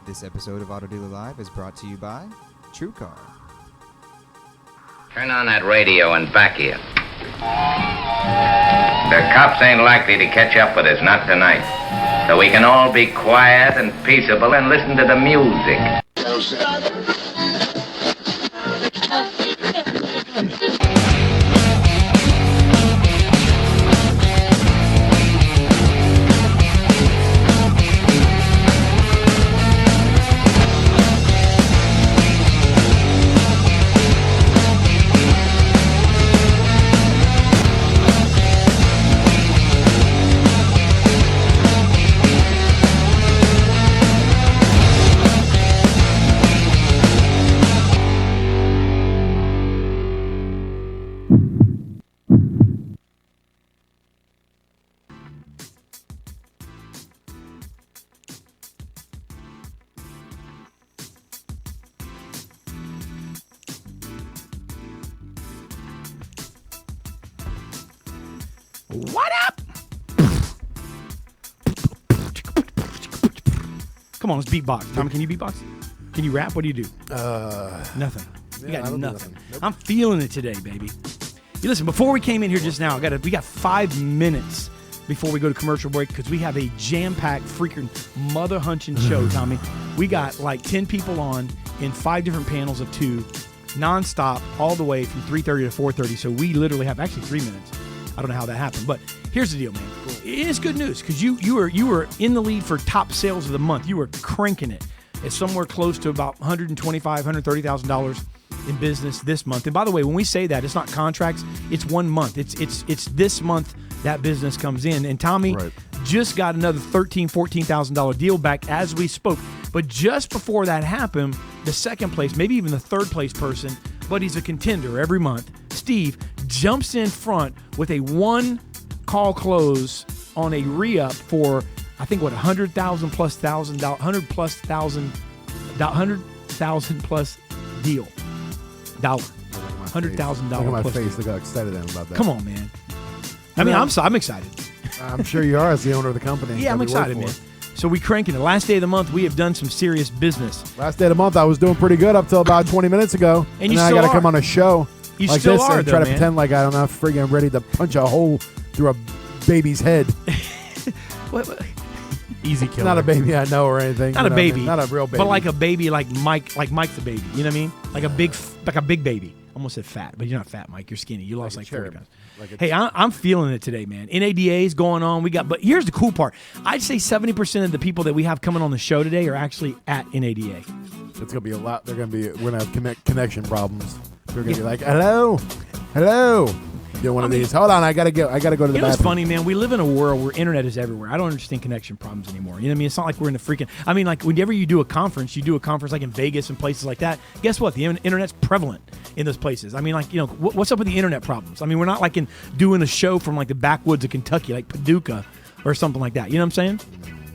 This episode of Auto Dealer Live is brought to you by TrueCar. Turn on that radio and back here. The cops ain't likely to catch up with us, not tonight. So we can all be quiet and peaceable and listen to the music. What up? Come on, let's beatbox. Tommy, can you beatbox? Can you rap? What do you do? Nothing. You Yeah, got I don't do nothing. nothing. Nope. I'm feeling it today, baby. You listen, before we came in here just now, we got 5 minutes before we go to commercial break because we have a jam-packed freaking mother-hunching show, Tommy. We got like 10 people on in 5 different panels of 2, nonstop, all the way from 3:30 to 4:30. So we literally have actually 3 minutes. I don't know how that happened, but here's the deal, man. It's good news because you were in the lead for top sales of the month. You were cranking it. It's somewhere close to about $125,000, $130,000 in business this month. And by the way, when we say that, it's not contracts. It's 1 month. It's this month that business comes in. And Tommy just got another $13,000, $14,000 deal back as we spoke. But just before that happened, the second place, maybe even the third place person, but he's a contender every month, Steve, jumps in front with a 1 call close on a re-up for, I think, what, $100,000 plus deal. $100,000 Look at my plus face. deal. Look how excited I am about that. Come on, man. I mean, I'm excited. I'm sure you are as the owner of the company. Yeah, I'm that we work excited, for. man. So we cranking it. Last day of the month, we have done some serious business. Last day of the month, I was doing pretty good up till about 20 minutes ago. And you then still I got to are. come on a show You like still this are, and though, try to man. pretend like I'm not friggin' ready to punch a hole through a baby's head. What? Easy killer. Not a baby I know or anything. Not you a know what I baby, mean? Not a real baby. but like a baby, like Mike the baby. You know what I mean? Like a big baby. Almost said fat, but you're not fat, Mike. You're skinny. You lost like 40 pounds. Hey, I'm feeling it today, man. NADA is going on. But here's the cool part. I'd say 70% of the people that we have coming on the show today are actually at NADA. It's gonna be a lot. We're gonna have connection problems. We're gonna be like, hello. Do one of these. Hold on, I gotta go to the You know what's bathroom. funny, man? We live in a world where internet is everywhere. I don't understand connection problems anymore. You know what I mean? It's not like we're in the freaking... I mean, like, whenever you do a conference like in Vegas and places like that, guess what? The internet's prevalent in those places. I mean, like, you know, what's up with the internet problems? I mean, we're not like doing a show from like the backwoods of Kentucky, like Paducah or something like that. You know what I'm saying?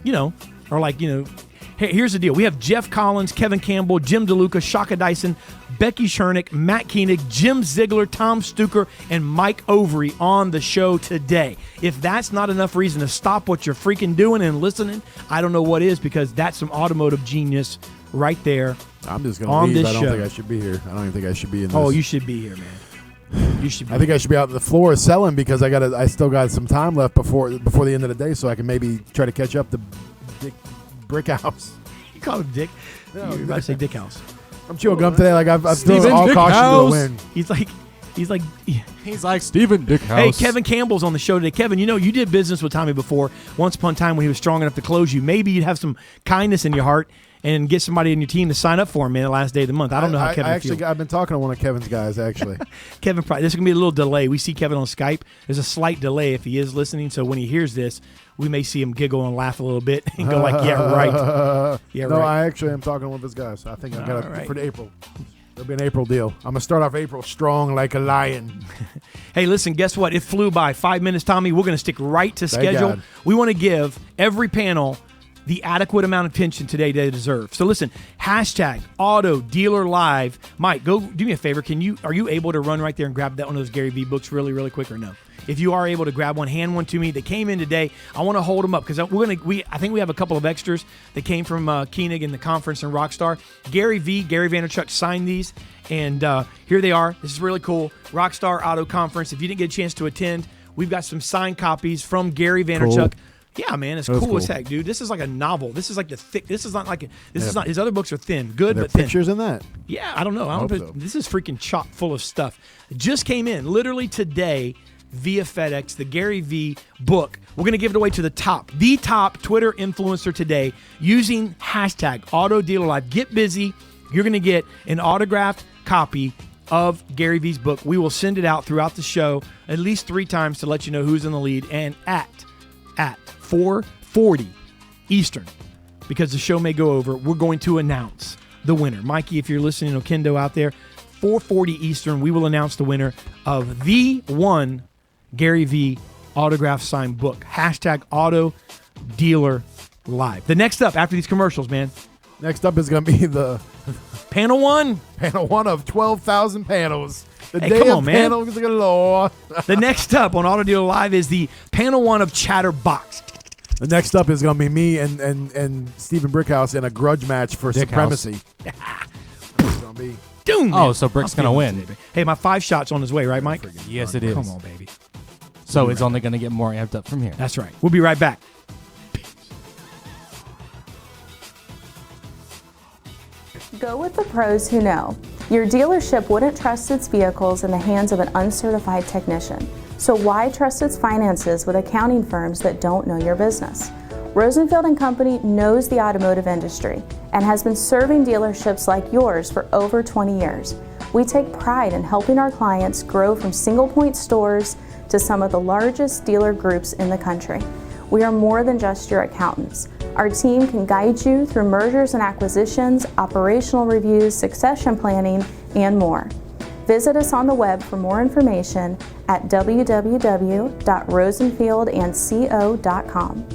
You know, or like, you know... Hey, here's the deal. We have Jeff Collins, Kevin Campbell, Jim DeLuca, Shaka Dyson, Becky Shernick, Matt Koenig, Jim Ziegler, Tom Stuker, and Mike Overy on the show today. If that's not enough reason to stop what you're freaking doing and listening, I don't know what is, because that's some automotive genius right there. I'm just going to leave. I don't think I should be here. I don't even think I should be in this. Oh, you should be here, man. You should be. I think I should be out on the floor selling, because I still got some time left before the end of the day, so I can maybe try to catch up to Dick Brickhouse. You call him Dick? No, you're about to say Dick House. I'm chewing gum today. Like I've thrown all caution to the wind. He's like Stephen Dick House. Hey, Kevin Campbell's on the show today. Kevin, you did business with Tommy before. Once upon a time when he was strong enough to close you. Maybe you'd have some kindness in your heart and get somebody in your team to sign up for him, man, the last day of the month. I don't know how Kevin feels. I've been talking to one of Kevin's guys, actually. Kevin, there's going to be a little delay. We see Kevin on Skype. There's a slight delay if he is listening, so when he hears this, we may see him giggle and laugh a little bit and go like, yeah, right. Yeah, no, right. I actually am talking with this guy, so I think I got it for April. It'll be an April deal. I'm going to start off April strong like a lion. Hey, listen, guess what? It flew by. 5 minutes, Tommy. We're going to stick right to schedule. We want to give every panel the adequate amount of attention today they deserve. So listen, hashtag Auto Dealer Live. Mike, go do me a favor. Are you able to run right there and grab that one of those Gary Vee books really, really quick, or no? If you are able to grab one, hand one to me. They came in today. I want to hold them up because I think we have a couple of extras that came from Koenig in the conference and Rockstar. Gary Vaynerchuk signed these, and here they are. This is really cool. Rockstar Auto Conference. If you didn't get a chance to attend, we've got some signed copies from Gary Vaynerchuk. Cool. Yeah, man, it's cool as heck, dude. This is like a novel. This is like the thick. This is not like is not. His other books are thin, good but thin. Pictures in that? Yeah, I don't know. I hope so. This is freaking chock full of stuff. Just came in literally today via FedEx. The Gary Vee book. We're gonna give it away to the top Twitter influencer today using hashtag AutoDealerLive. Get busy. You're gonna get an autographed copy of Gary Vee's book. We will send it out throughout the show at least 3 times to let you know who's in the lead, and at 4:40 Eastern, because the show may go over, we're going to announce the winner. Mikey, if you're listening, Okendo out there, 4:40 Eastern, we will announce the winner of the one Gary Vee autograph signed book. Hashtag Auto Dealer Live. The next up after these commercials, man. Next up is going to be the panel one of 12,000 panels. The hey, day come on, of man. panels galore. The next up on Auto Dealer Live is the panel one of Chatterbox. The next up is going to be me and Stephen Brickhouse in a grudge match for supremacy. It's going to be. Doom, oh, so Brick's going to win. Hey, my 5 shot's on his way, right, Mike? Yes, it is. Come on, baby. So it's only going to get more amped up from here. That's right. We'll be right back. Go with the pros who know. Your dealership wouldn't trust its vehicles in the hands of an uncertified technician. So why trust its finances with accounting firms that don't know your business? Rosenfield & Company knows the automotive industry and has been serving dealerships like yours for over 20 years. We take pride in helping our clients grow from single-point stores to some of the largest dealer groups in the country. We are more than just your accountants. Our team can guide you through mergers and acquisitions, operational reviews, succession planning, and more. Visit us on the web for more information at www.rosenfieldandco.com.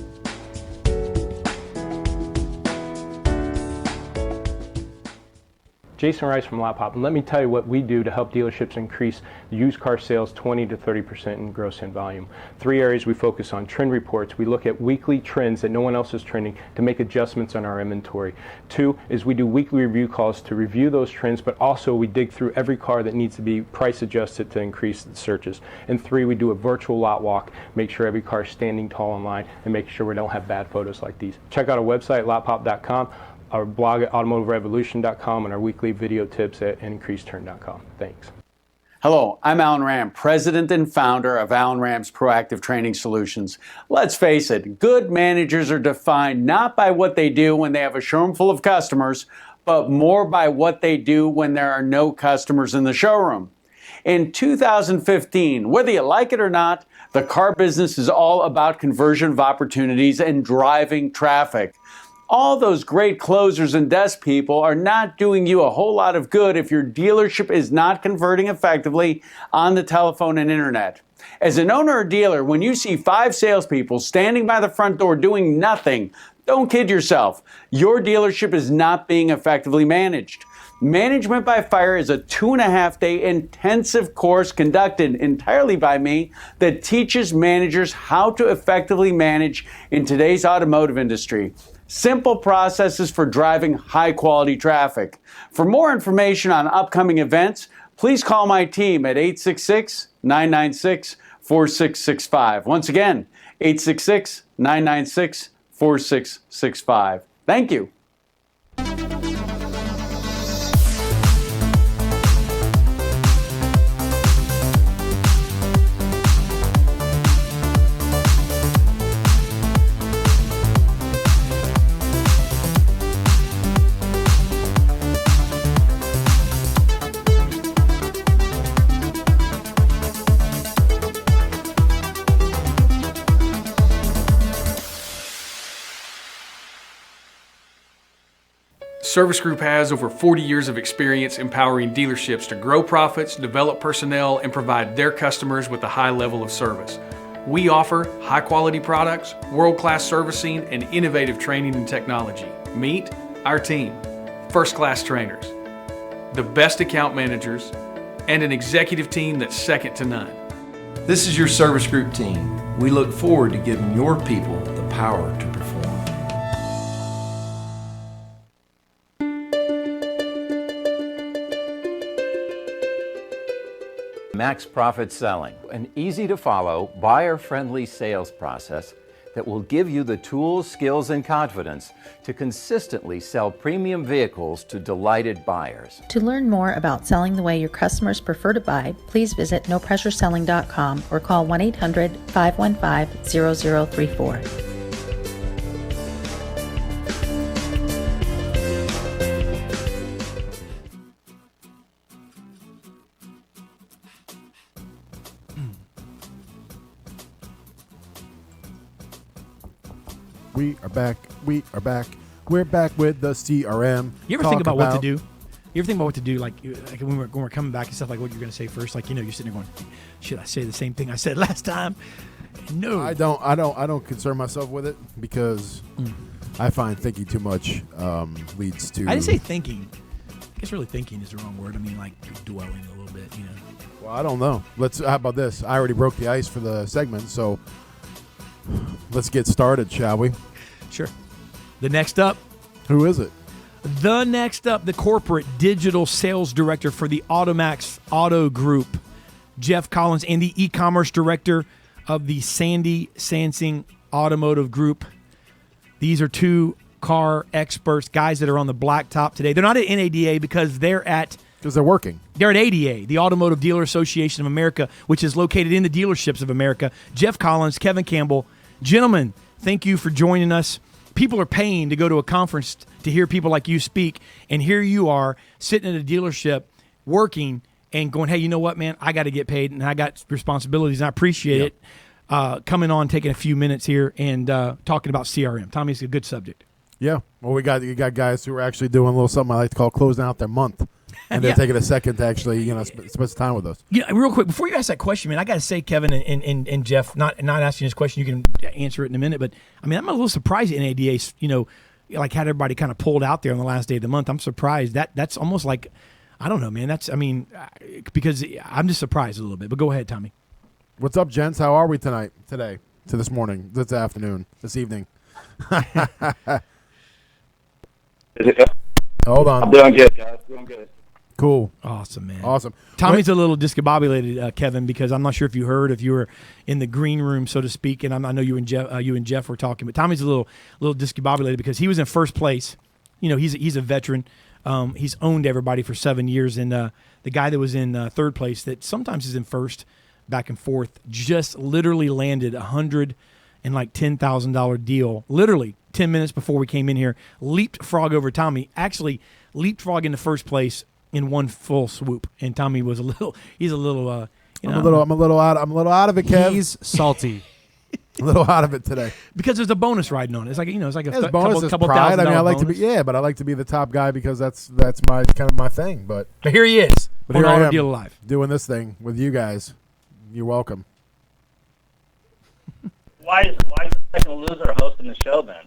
Jason Rice from Lot Pop, and let me tell you what we do to help dealerships increase used car sales 20 to 30% in gross in volume. 3 areas we focus on: trend reports. We look at weekly trends that no one else is trending to make adjustments on our inventory. 2 is we do weekly review calls to review those trends, but also we dig through every car that needs to be price adjusted to increase the searches. And 3, we do a virtual lot walk, make sure every car is standing tall in line, and make sure we don't have bad photos like these. Check out our website, lotpop.com. our blog at automotiverevolution.com, and our weekly video tips at increaseturn.com. Thanks. Hello, I'm Alan Ram, president and founder of Alan Ram's Proactive Training Solutions. Let's face it, good managers are defined not by what they do when they have a showroom full of customers, but more by what they do when there are no customers in the showroom. In 2015, whether you like it or not, the car business is all about conversion of opportunities and driving traffic. All those great closers and desk people are not doing you a whole lot of good if your dealership is not converting effectively on the telephone and internet. As an owner or dealer, when you see 5 salespeople standing by the front door doing nothing, Don't kid yourself. Your dealership is not being effectively managed. Management by Fire is a 2.5-day intensive course conducted entirely by me that teaches managers how to effectively manage in today's automotive industry. Simple processes for driving high-quality traffic. For more information on upcoming events, please call my team at 866-996-4665. Once again, 866-996-4665. Thank you. Service Group has over 40 years of experience empowering dealerships to grow profits, develop personnel, and provide their customers with a high level of service. We offer high-quality products, world-class servicing, and innovative training and technology. Meet our team, first-class trainers, the best account managers, and an executive team that's second to none. This is your Service Group team. We look forward to giving your people the power to perform. Max Profit Selling, an easy-to-follow, buyer-friendly sales process that will give you the tools, skills, and confidence to consistently sell premium vehicles to delighted buyers. To learn more about selling the way your customers prefer to buy, please visit nopressureselling.com or call 1-800-515-0034. We are back. We are back. We're back with the CRM. You ever think about what to do? You ever think about what to do, like when we're coming back and stuff, like what you're going to say first? Like, you're sitting there going, should I say the same thing I said last time? No. I don't concern myself with it because I find thinking too much leads to... I didn't say thinking. I guess really thinking is the wrong word. I mean, like, dwelling a little bit, Well, I don't know. How about this? I already broke the ice for the segment, so let's get started, shall we? Sure. The next up. Who is it? The next up, the corporate digital sales director for the Automax Auto Group, Jeff Collins, and the e-commerce director of the Sandy Sansing Automotive Group. These are two car experts, guys that are on the blacktop today. They're not at NADA because they're working. They're at ADA, the Automotive Dealer Association of America, which is located in the dealerships of America. Jeff Collins, Kevin Campbell. Gentlemen, thank you for joining us. People are paying to go to a conference to hear people like you speak, and here you are sitting at a dealership working and going, hey, you know what, man? I got to get paid, and I got responsibilities, and I appreciate it. Coming on, taking a few minutes here and talking about CRM. Tommy, it's a good subject. Yeah. Well, you got guys who are actually doing a little something I like to call closing out their month. And they're taking a second to actually, spend some time with us. Yeah, real quick, before you ask that question, man, I got to say, Kevin and Jeff, not asking this question, you can answer it in a minute, but I mean, I'm a little surprised at NADA, like had everybody kind of pulled out there on the last day of the month. I'm surprised. That's almost like, I don't know, man. Because I'm just surprised a little bit. But go ahead, Tommy. What's up, gents? How are we today, to this morning, this afternoon, this evening? Hold on. I'm doing good, guys. Doing good. Cool. Awesome, man. Awesome. Tommy's a little discombobulated, Kevin, because I'm not sure if you were in the green room, so to speak, and I know you and Jeff were talking, but Tommy's a little discombobulated because he was in first place. He's a veteran. He's owned everybody for 7 years, and the guy that was in third place that sometimes is in first, back and forth, just literally landed $110,000 deal, literally 10 minutes before we came in here, leapfrog over Tommy, actually leapfrog into first place in one full swoop, and Tommy was I'm a little out of it, Kev. He's salty. A little out of it today because there's a bonus riding on it. It's like it's like a couple pride. $1,000. I like bonus. I like to be the top guy because that's my kind of my thing. But here he is. But here I am Deal Live doing this thing with you guys. You're welcome. Why is the second loser hosting the show then?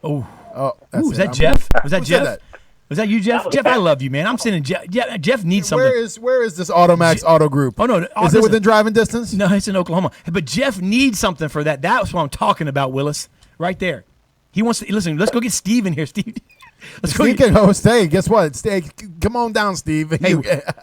That's was that it. Jeff? Was that Who said Jeff? that? Was that you, Jeff? Jeff, I love you, man. I'm sending Jeff. Jeff needs something. Where is this Automax Auto Group? Oh no, is it within driving distance? No, it's in Oklahoma. But Jeff needs something for that. That's what I'm talking about, Willis. Right there. He wants to listen. Let's go get Steve in here, Steve. Let's go. Steve can host. Hey, guess what? Stay. Come on down, Steve. Hey,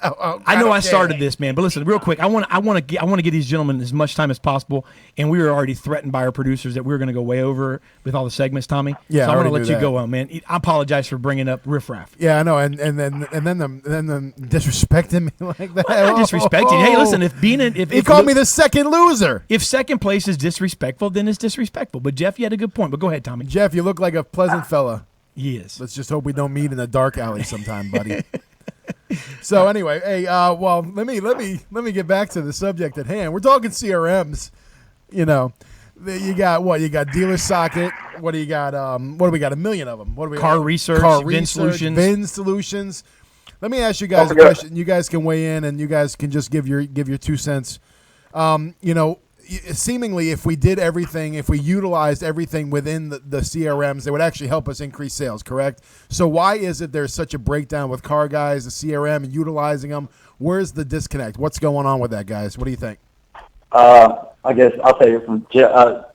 I know I started this, man, but listen, real quick. I want to get these gentlemen as much time as possible, and we were already threatened by our producers that we were going to go way over with all the segments, Tommy. Yeah, so I want to already let knew you go on, man. I apologize for bringing up riffraff. Yeah, I know, and then disrespecting me like that. I'm not disrespecting. Hey, listen, if he called me the second loser. If second place is disrespectful, then it's disrespectful. But Jeff, you had a good point. But go ahead, Tommy. Jeff, you look like a pleasant fella. He is. Let's just hope we don't meet in a dark alley sometime, buddy. So anyway, hey, well, let me get back to the subject at hand. We're talking CRMs. You know, you got what? You got Dealer Socket. What do you got? What do we got? A million of them. What do we Car got? Research, VIN Solutions. VIN Solutions. Let me ask you guys a question. You guys can weigh in, and you guys can just give your 2 cents. You know, seemingly, if we did everything, if we utilized everything within the CRMs, it would actually help us increase sales, correct? So why is it there's such a breakdown with Car Guys, the CRM, and utilizing them? Where's the disconnect? What's going on with that, guys? What do you think? I guess I'll tell you from Jeff,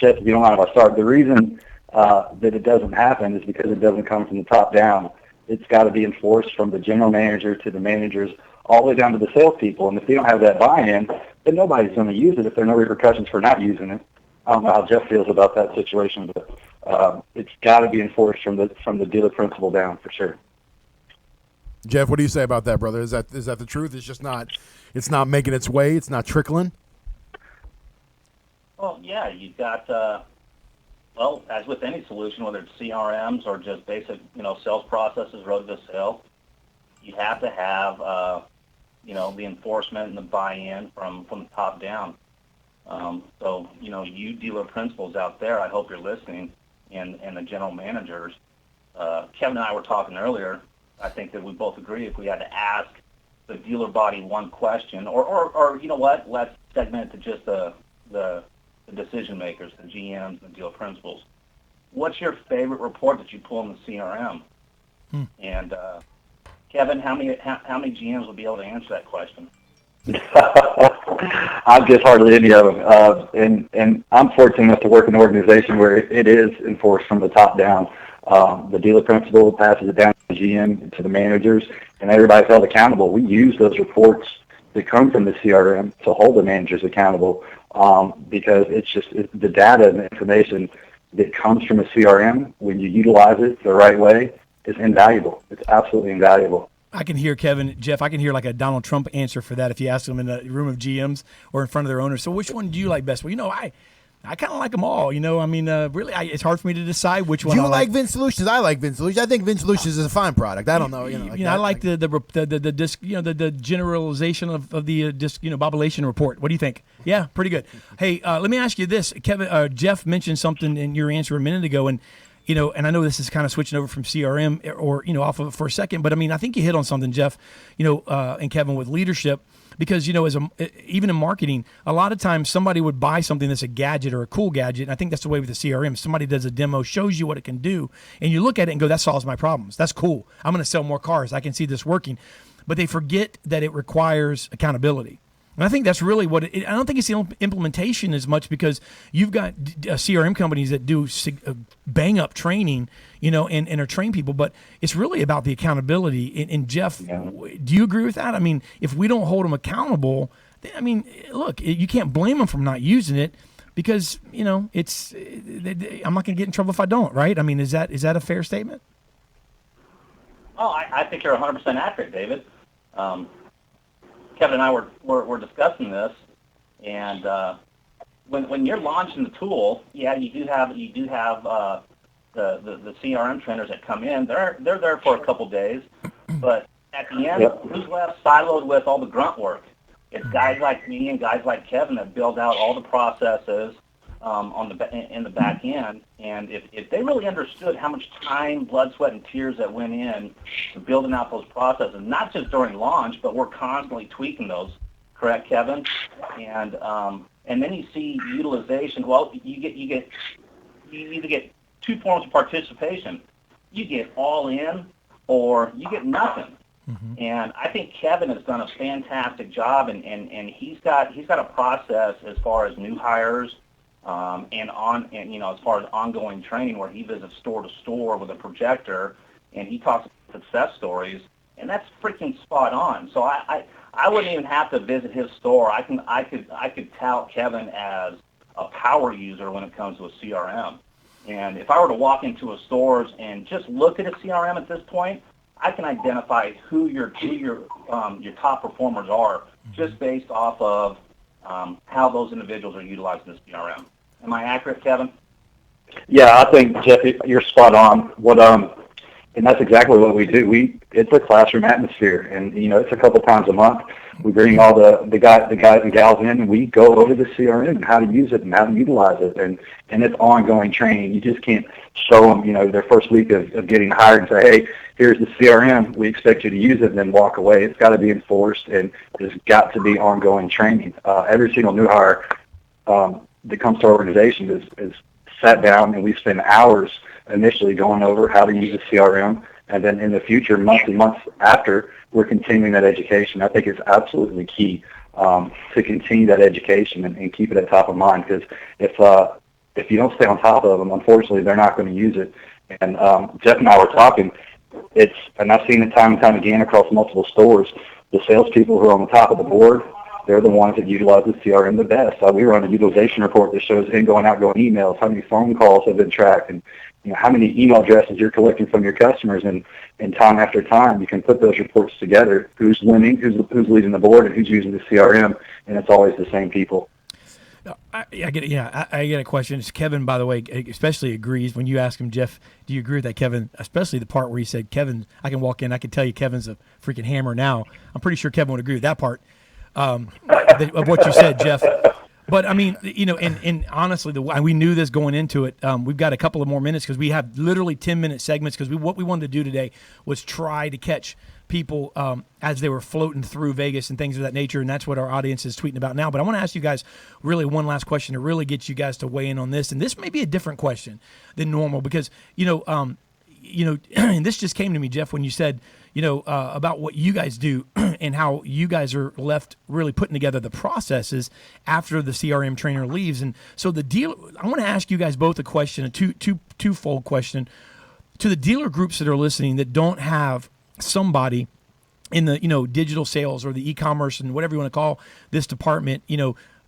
if you don't mind if I start. The reason that it doesn't happen is because it doesn't come from the top down. It's got to be enforced from the general manager to the managers, all the way down to the salespeople. And if they don't have that buy-in, then nobody's going to use it if there are no repercussions for not using it. I don't know how Jeff feels about that situation, but it's got to be enforced from the dealer principal down for sure. Jeff, what do you say about that, brother? Is that the truth? It's not making its way. It's not trickling. Well, yeah, you've got well, as with any solution, whether it's CRMs or just basic sales processes, road to sale, you have to have the enforcement and the buy-in from the top down. So, you dealer principals out there, I hope you're listening, and the general managers. Kevin and I were talking earlier. I think that we both agree if we had to ask the dealer body one question, or you know what, let's segment it to just the decision makers, the GMs, and the dealer principals. What's your favorite report that you pull in the CRM? And Kevin, how many GMs will be able to answer that question? I'm just hardly any of them. And I'm fortunate enough to work in an organization where it is enforced from the top down. The dealer principal passes it down to the GM, to the managers, and everybody's held accountable. We use those reports that come from the CRM to hold the managers accountable because it's just the data and the information that comes from a CRM, when you utilize it the right way, is invaluable. It's absolutely invaluable. I can hear Jeff, I can hear like a Donald Trump answer for that if you ask them in a room of GMs or in front of their owners. So which one do you like best? Well, I kind of like them all. Really, it's hard for me to decide which one. You like VIN Solutions? I like VIN Solutions. I think VIN Solutions is a fine product. I don't know. I like the disc, the generalization of the disc, bobulation report. What do you think? Yeah, pretty good. Hey, let me ask you this, Kevin. Jeff mentioned something in your answer a minute ago, and and I know this is kind of switching over from CRM or off of it for a second, but I think you hit on something, Jeff. And Kevin, with leadership. Because, even in marketing, a lot of times somebody would buy something that's a gadget or a cool gadget, and I think that's the way with the CRM. Somebody does a demo, shows you what it can do, and you look at it and go, that solves my problems. That's cool. I'm going to sell more cars. I can see this working. But they forget that it requires accountability. And I think that's really what I don't think it's the implementation as much, because you've got CRM companies that do bang up training, and are train people, but it's really about the accountability. And Jeff, do you agree with that? If we don't hold them accountable, look, you can't blame them for not using it, because, it's, I'm not going to get in trouble if I don't, right? Is that a fair statement? Oh, I think you're 100% accurate, David. Kevin and I were discussing this, and when you're launching the tool, you do have the CRM trainers that come in. They're there for a couple days, but at the end, who's left siloed with all the grunt work? It's guys like me and guys like Kevin that build out all the processes in the back end. And if they really understood how much time, blood, sweat, and tears that went in to building out those processes, not just during launch, but we're constantly tweaking those. Correct, Kevin? And then you see utilization. Well, you either get two forms of participation. You get all in or you get nothing. And I think Kevin has done a fantastic job, and he's got a process as far as new hires and as far as ongoing training, where he visits store to store with a projector and he talks about success stories, and that's freaking spot on. So I wouldn't even have to visit his store. I could tout Kevin as a power user when it comes to a CRM. And if I were to walk into a store and just look at a CRM at this point, I can identify who your top performers are just based off of how those individuals are utilizing the CRM. Am I accurate, Kevin? Yeah, I think, Jeff, you're spot on. And that's exactly what we do. It's a classroom atmosphere, and it's a couple times a month. We bring all the guys and gals in, and we go over the CRM and how to use it and how to utilize it, and it's ongoing training. You just can't show them, their first week of getting hired and say, hey, here's the CRM. We expect you to use it, and then walk away. It's got to be enforced, and there's got to be ongoing training. Every single new hire that comes to our organization is sat down, and we spend hours initially going over how to use the CRM, and then in the future, months and months after, we're continuing that education. I think it's absolutely key to continue that education and keep it at top of mind, because if you don't stay on top of them, unfortunately, they're not going to use it. And Jeff and I were talking, and I've seen it time and time again across multiple stores, the salespeople who are on the top of the board, they're the ones that utilize the CRM the best. We run a utilization report that shows ingoing, outgoing emails, how many phone calls have been tracked, and how many email addresses you're collecting from your customers, and time after time, you can put those reports together. Who's winning, who's leading the board, and who's using the CRM, and it's always the same people. I get it. Yeah, I get a question. Kevin, by the way, especially agrees when you ask him, Jeff, do you agree with that, Kevin? Especially the part where he said, Kevin, I can walk in, I can tell you Kevin's a freaking hammer now. I'm pretty sure Kevin would agree with that part of what you said, Jeff. But I mean, and honestly, we knew this going into it. We've got a couple of more minutes because we have literally 10-minute segments, because what we wanted to do today was try to catch people as they were floating through Vegas and things of that nature, and that's what our audience is tweeting about now. But I want to ask you guys really one last question to really get you guys to weigh in on this, and this may be a different question than normal, because and this just came to me, Jeff, when you said about what you guys do and how you guys are left really putting together the processes after the CRM trainer leaves. And so I want to ask you guys both a question, a twofold question, to the dealer groups that are listening that don't have somebody in the digital sales or the e-commerce and whatever you want to call this department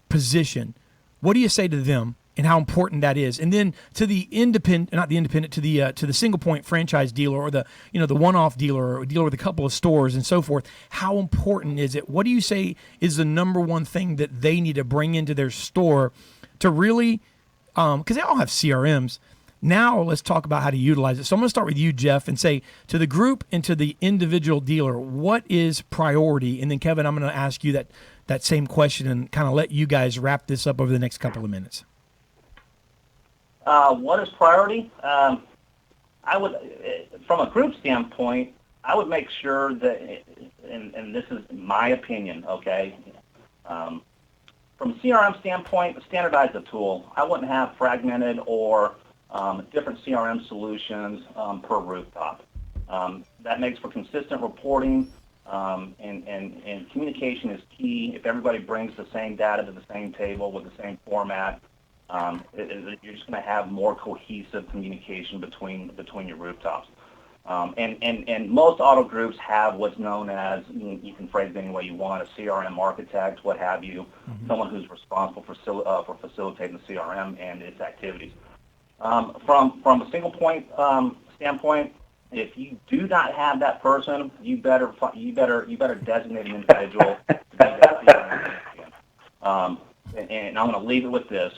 position. What do you say to them and how important that is? And then to the to the single point franchise dealer, or the the one-off dealer, or a dealer with a couple of stores and so forth, how important is it? What do you say is the number one thing that they need to bring into their store to really, because they all have CRMs. Now let's talk about how to utilize it. So I'm going to start with you, Jeff, and say to the group and to the individual dealer, what is priority? And then Kevin, I'm going to ask you that same question and kind of let you guys wrap this up over the next couple of minutes. What is priority? I would, from a group standpoint, I would make sure that, and this is my opinion, okay, from a CRM standpoint, standardize the tool. I wouldn't have fragmented or different CRM solutions per rooftop. That makes for consistent reporting, and communication is key. If everybody brings the same data to the same table with the same format, you're just going to have more cohesive communication between your rooftops. And most auto groups have what's known as, you can phrase it any way you want, a CRM architect, what have you, someone who's responsible for facilitating the CRM and its activities. From a single point standpoint, if you do not have that person, you better designate an individual to be that CRM. And I'm going to leave it with this.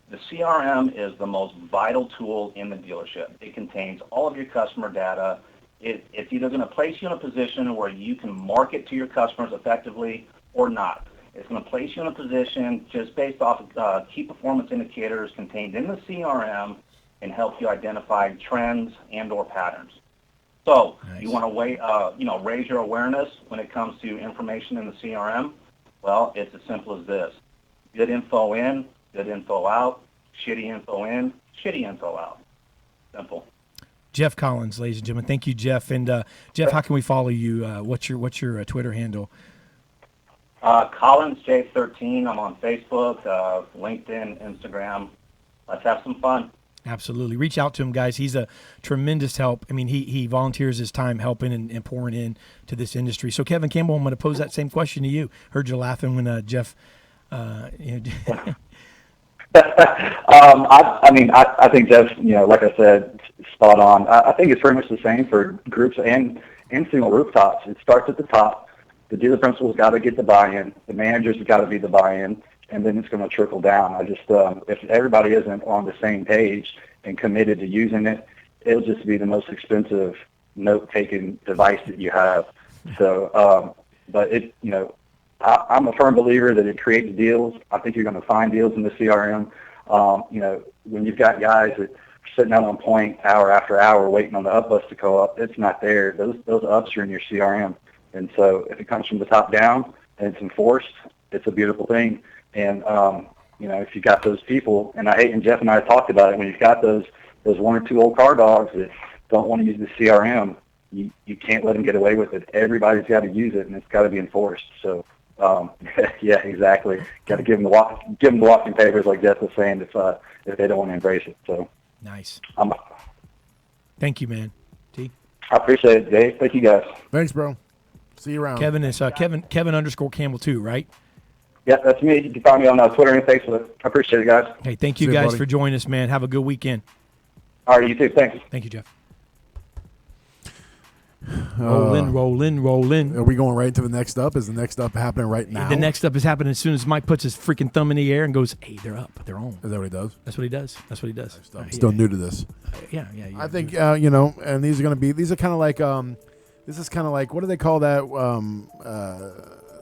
The CRM is the most vital tool in the dealership. It contains all of your customer data. It's either going to place you in a position where you can market to your customers effectively or not. It's going to place you in a position just based off of key performance indicators contained in the CRM and help you identify trends and or patterns. So you want to raise your awareness when it comes to information in the CRM. Well, it's as simple as this: good info in, good info out, shitty info in, shitty info out. Simple. Jeff Collins, ladies and gentlemen. Thank you, Jeff. And Jeff, how can we follow you? What's your Twitter handle? Collins J13. I'm on Facebook, LinkedIn, Instagram. Let's have some fun. Absolutely. Reach out to him, guys. He's a tremendous help. I mean, he volunteers his time helping and pouring in to this industry. So, Kevin Campbell, I'm going to pose that same question to you. Heard you laughing when Jeff. I think Jeff, like I said, spot on. I think it's pretty much the same for groups and single rooftops. It starts at the top. The dealer principal's got to get the buy-in. The manager's got to be the buy-in, and then it's going to trickle down. If everybody isn't on the same page and committed to using it, it'll just be the most expensive note-taking device that you have. So, I'm a firm believer that it creates deals. I think you're going to find deals in the CRM. When you've got guys that are sitting out on point hour after hour waiting on the up bus to go up, it's not there. Those ups are in your CRM. And so if it comes from the top down and it's enforced, it's a beautiful thing. And, if you got those people, and Jeff and I talked about it, when you've got those one or two old car dogs that don't want to use the CRM, you can't let them get away with it. Everybody's got to use it, and it's got to be enforced. So, yeah, exactly. Got to give them the walking papers, like Jeff was saying, if they don't want to embrace it. So nice. Thank you, man. T. I appreciate it, Dave. Thank you, guys. Thanks, bro. See you around. Kevin is Kevin _Campbell too, right? Yeah, that's me. You can find me on Twitter and Facebook. I appreciate it, guys. Hey, thank you guys for joining us, man. Have a good weekend. All right, you too. Thanks. Thank you, Jeff. Rolling. Are we going right to the next up? Is the next up happening right now? The next up is happening as soon as Mike puts his freaking thumb in the air and goes, "Hey, they're up. They're on." Is that what he does? That's what he does. I'm still new to this. Yeah. I think and these are kind of like this is kind of like, what do they call that?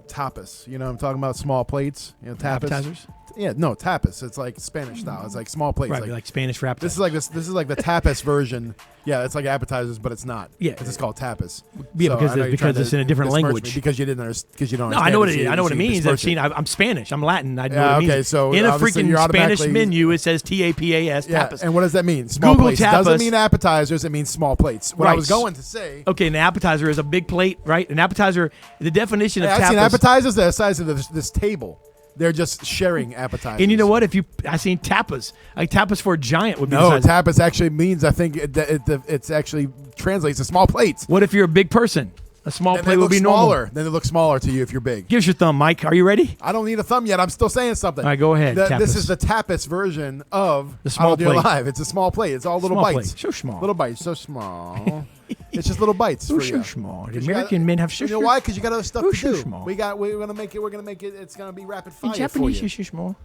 Tapas. I'm talking about small plates. Tapas. Appetizers? Yeah, no, tapas. It's like Spanish style. It's like small plates. Right, like Spanish wrap. This is like the tapas version. Yeah, it's like appetizers, but it's not. Yeah, it's just called tapas. Yeah, So because it's in a different language. Because you didn't understand. Because you don't. No, understand I know what it is. I know what it means. I'm Spanish. I'm Latin. I know what it means. Okay, so in a obviously freaking you're Spanish automatically- menu, it says TAPAS. Yeah, Tapas. and what does that mean? Small Google plates. tapas. Doesn't mean appetizers. It means small plates. What I Right. was going to say. Okay, an appetizer is a big plate, right? An appetizer. The definition of I've tapas. seen appetizers that are the size of this table. They're just sharing appetizers. And you know what? I seen tapas. Like tapas for a giant would be No, the size. tapas actually means, I think it's actually translates to small plates. What if you're a big person? A small Then plate they would look be smaller. normal. Then they look smaller to you if you're big. Give us your thumb, Mike. Are you ready? I don't need a thumb yet. I'm still saying something. All right, go ahead. This tapas. is the tapas version of The small Auto Deal plate. Live. It's a small plate. It's all little Small bites. plate. So small. Little bites. So small. It's just little bites. Oh, for so you. small. The 'Cause you American men have You know why? Because you got other stuff to so do. small. We're gonna make it. It's gonna be rapid fire In Japanese, for you. so small.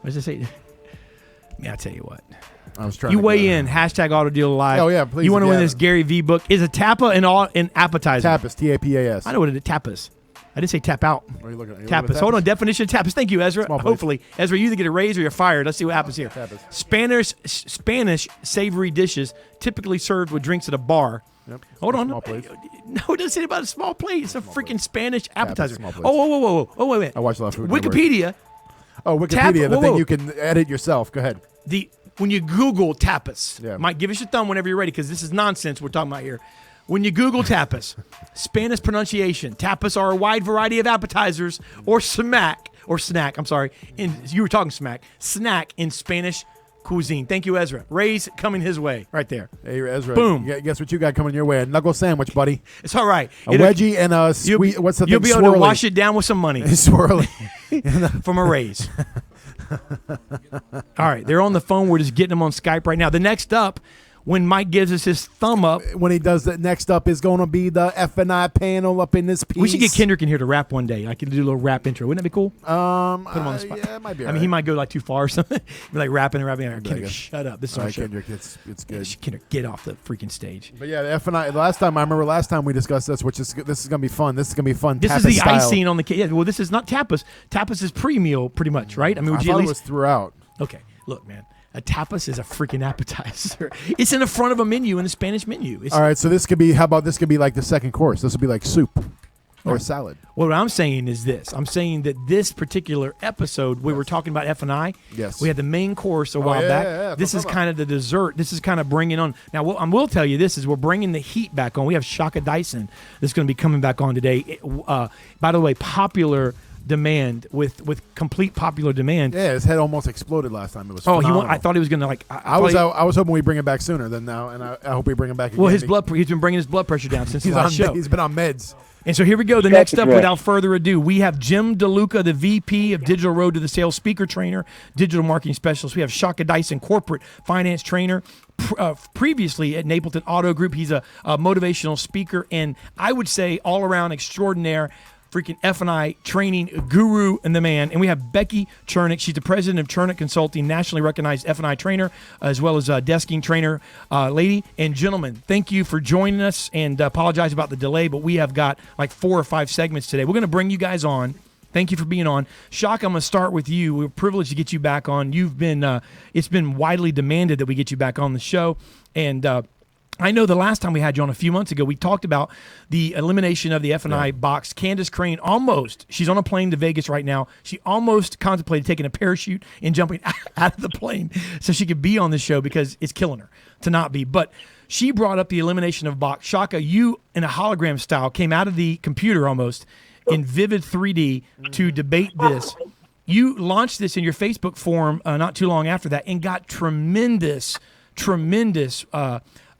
What does it say? Yeah, I'll tell you what. I was trying. You to weigh in. # Auto Deal Live. Oh, yeah, please, You want to if you win have this it. Gary V book? Is a tapa and appetizer? Tapas. TAPAS. I know what it is. Tapas. I didn't say tap out. What are you looking at? Tapas. Hold on. Definition of tapas. Thank you, Ezra. Small plates. Hopefully, Ezra, you either get a raise or you're fired. Let's see what happens here. Tapas. Spanish savory dishes typically served with drinks at a bar. Yep. Hold on. Small plates. No, it doesn't say about a small plate. It's a freaking Spanish appetizer. small plates. Oh, wait a minute. I watch a lot of Food Wikipedia. Oh, Wikipedia, the whoa, thing whoa. you can edit yourself. Go ahead. When you Google tapas, Yeah. Mike, give us your thumb whenever you're ready, because this is nonsense we're talking about here. When you Google tapas, Spanish pronunciation, tapas are a wide variety of appetizers or snack. I'm sorry. You were talking snack in Spanish cuisine. Thank you, Ezra. Ray's coming his way right there. Hey, Ezra. Boom. Guess what you got coming your way? A knuckle sandwich, buddy. It's all right. A wedgie and a sweet. What's the thing? You'll be able Swirly. to wash it down with some money. Swirly. From a raise. All right, they're on the phone. We're just getting them on Skype right now. The next up, when Mike gives us his thumb up. When he does that, next up is going to be the F&I panel up in this piece. We should get Kendrick in here to rap one day. I could do a little rap intro. Wouldn't that be cool? Put him on the spot. Yeah, it might be. I mean, he might go like too far or something. Be like rapping. Kendrick, shut up. This is All our right, show. Kendrick, it's good. Kendrick, get off the freaking stage. But yeah, the F&I. Last time we discussed this, this is going to be fun. This is going to be fun. This is tapas the style. icing on the cake. Yeah, well, this is not tapas. Tapas is pre-meal, pretty much, right? I mean, would you thought at it least was throughout. Okay, look, man. A tapas is a freaking appetizer. It's in the front of a menu in the Spanish menu. All right, so this could be. How about this could be like the second course? This would be like soup. or a salad. What I'm saying is this. I'm saying that this particular episode, we were talking about F&I. Yes. We had the main course a while back. Yeah, this is kind of the dessert. This is kind of bringing on. Now, what I will tell you this is we're bringing the heat back on. We have Shaka Dyson that's going to be coming back on today. By the way, popular demand with complete popular demand. Yeah, his head almost exploded last time. It was phenomenal. I thought he was going to I was hoping we bring him back sooner than now, and I hope we bring him back again. Well, he's been bringing his blood pressure down since the last show. He's been on meds. And so here we go. The next up, without further ado, we have Jim DeLuca, the VP of Digital Road to the Sales Speaker Trainer, Digital Marketing Specialist. We have Shaka Dyson, Corporate Finance Trainer. Previously at Napleton Auto Group, he's a motivational speaker, and I would say all-around extraordinaire, freaking F&I training guru and the man. And we have Becky Chernick. She's the president of Chernick Consulting, nationally recognized F&I trainer, as well as a desking trainer. Lady and gentlemen, thank you for joining us, and apologize about the delay, but we have got like 4 or 5 segments today. We're going to bring you guys on. Thank you for being on. Shaka, I'm going to start with you. We're privileged to get you back on. You've been, it's been widely demanded that we get you back on the show. And I know the last time we had you on a few months ago, we talked about the elimination of the F&I box. Candace Crane she's on a plane to Vegas right now. She almost contemplated taking a parachute and jumping out of the plane so she could be on the show because it's killing her to not be. But she brought up the elimination of box. Shaka, you in a hologram style came out of the computer almost in vivid 3D to debate this. You launched this in your Facebook forum not too long after that and got tremendous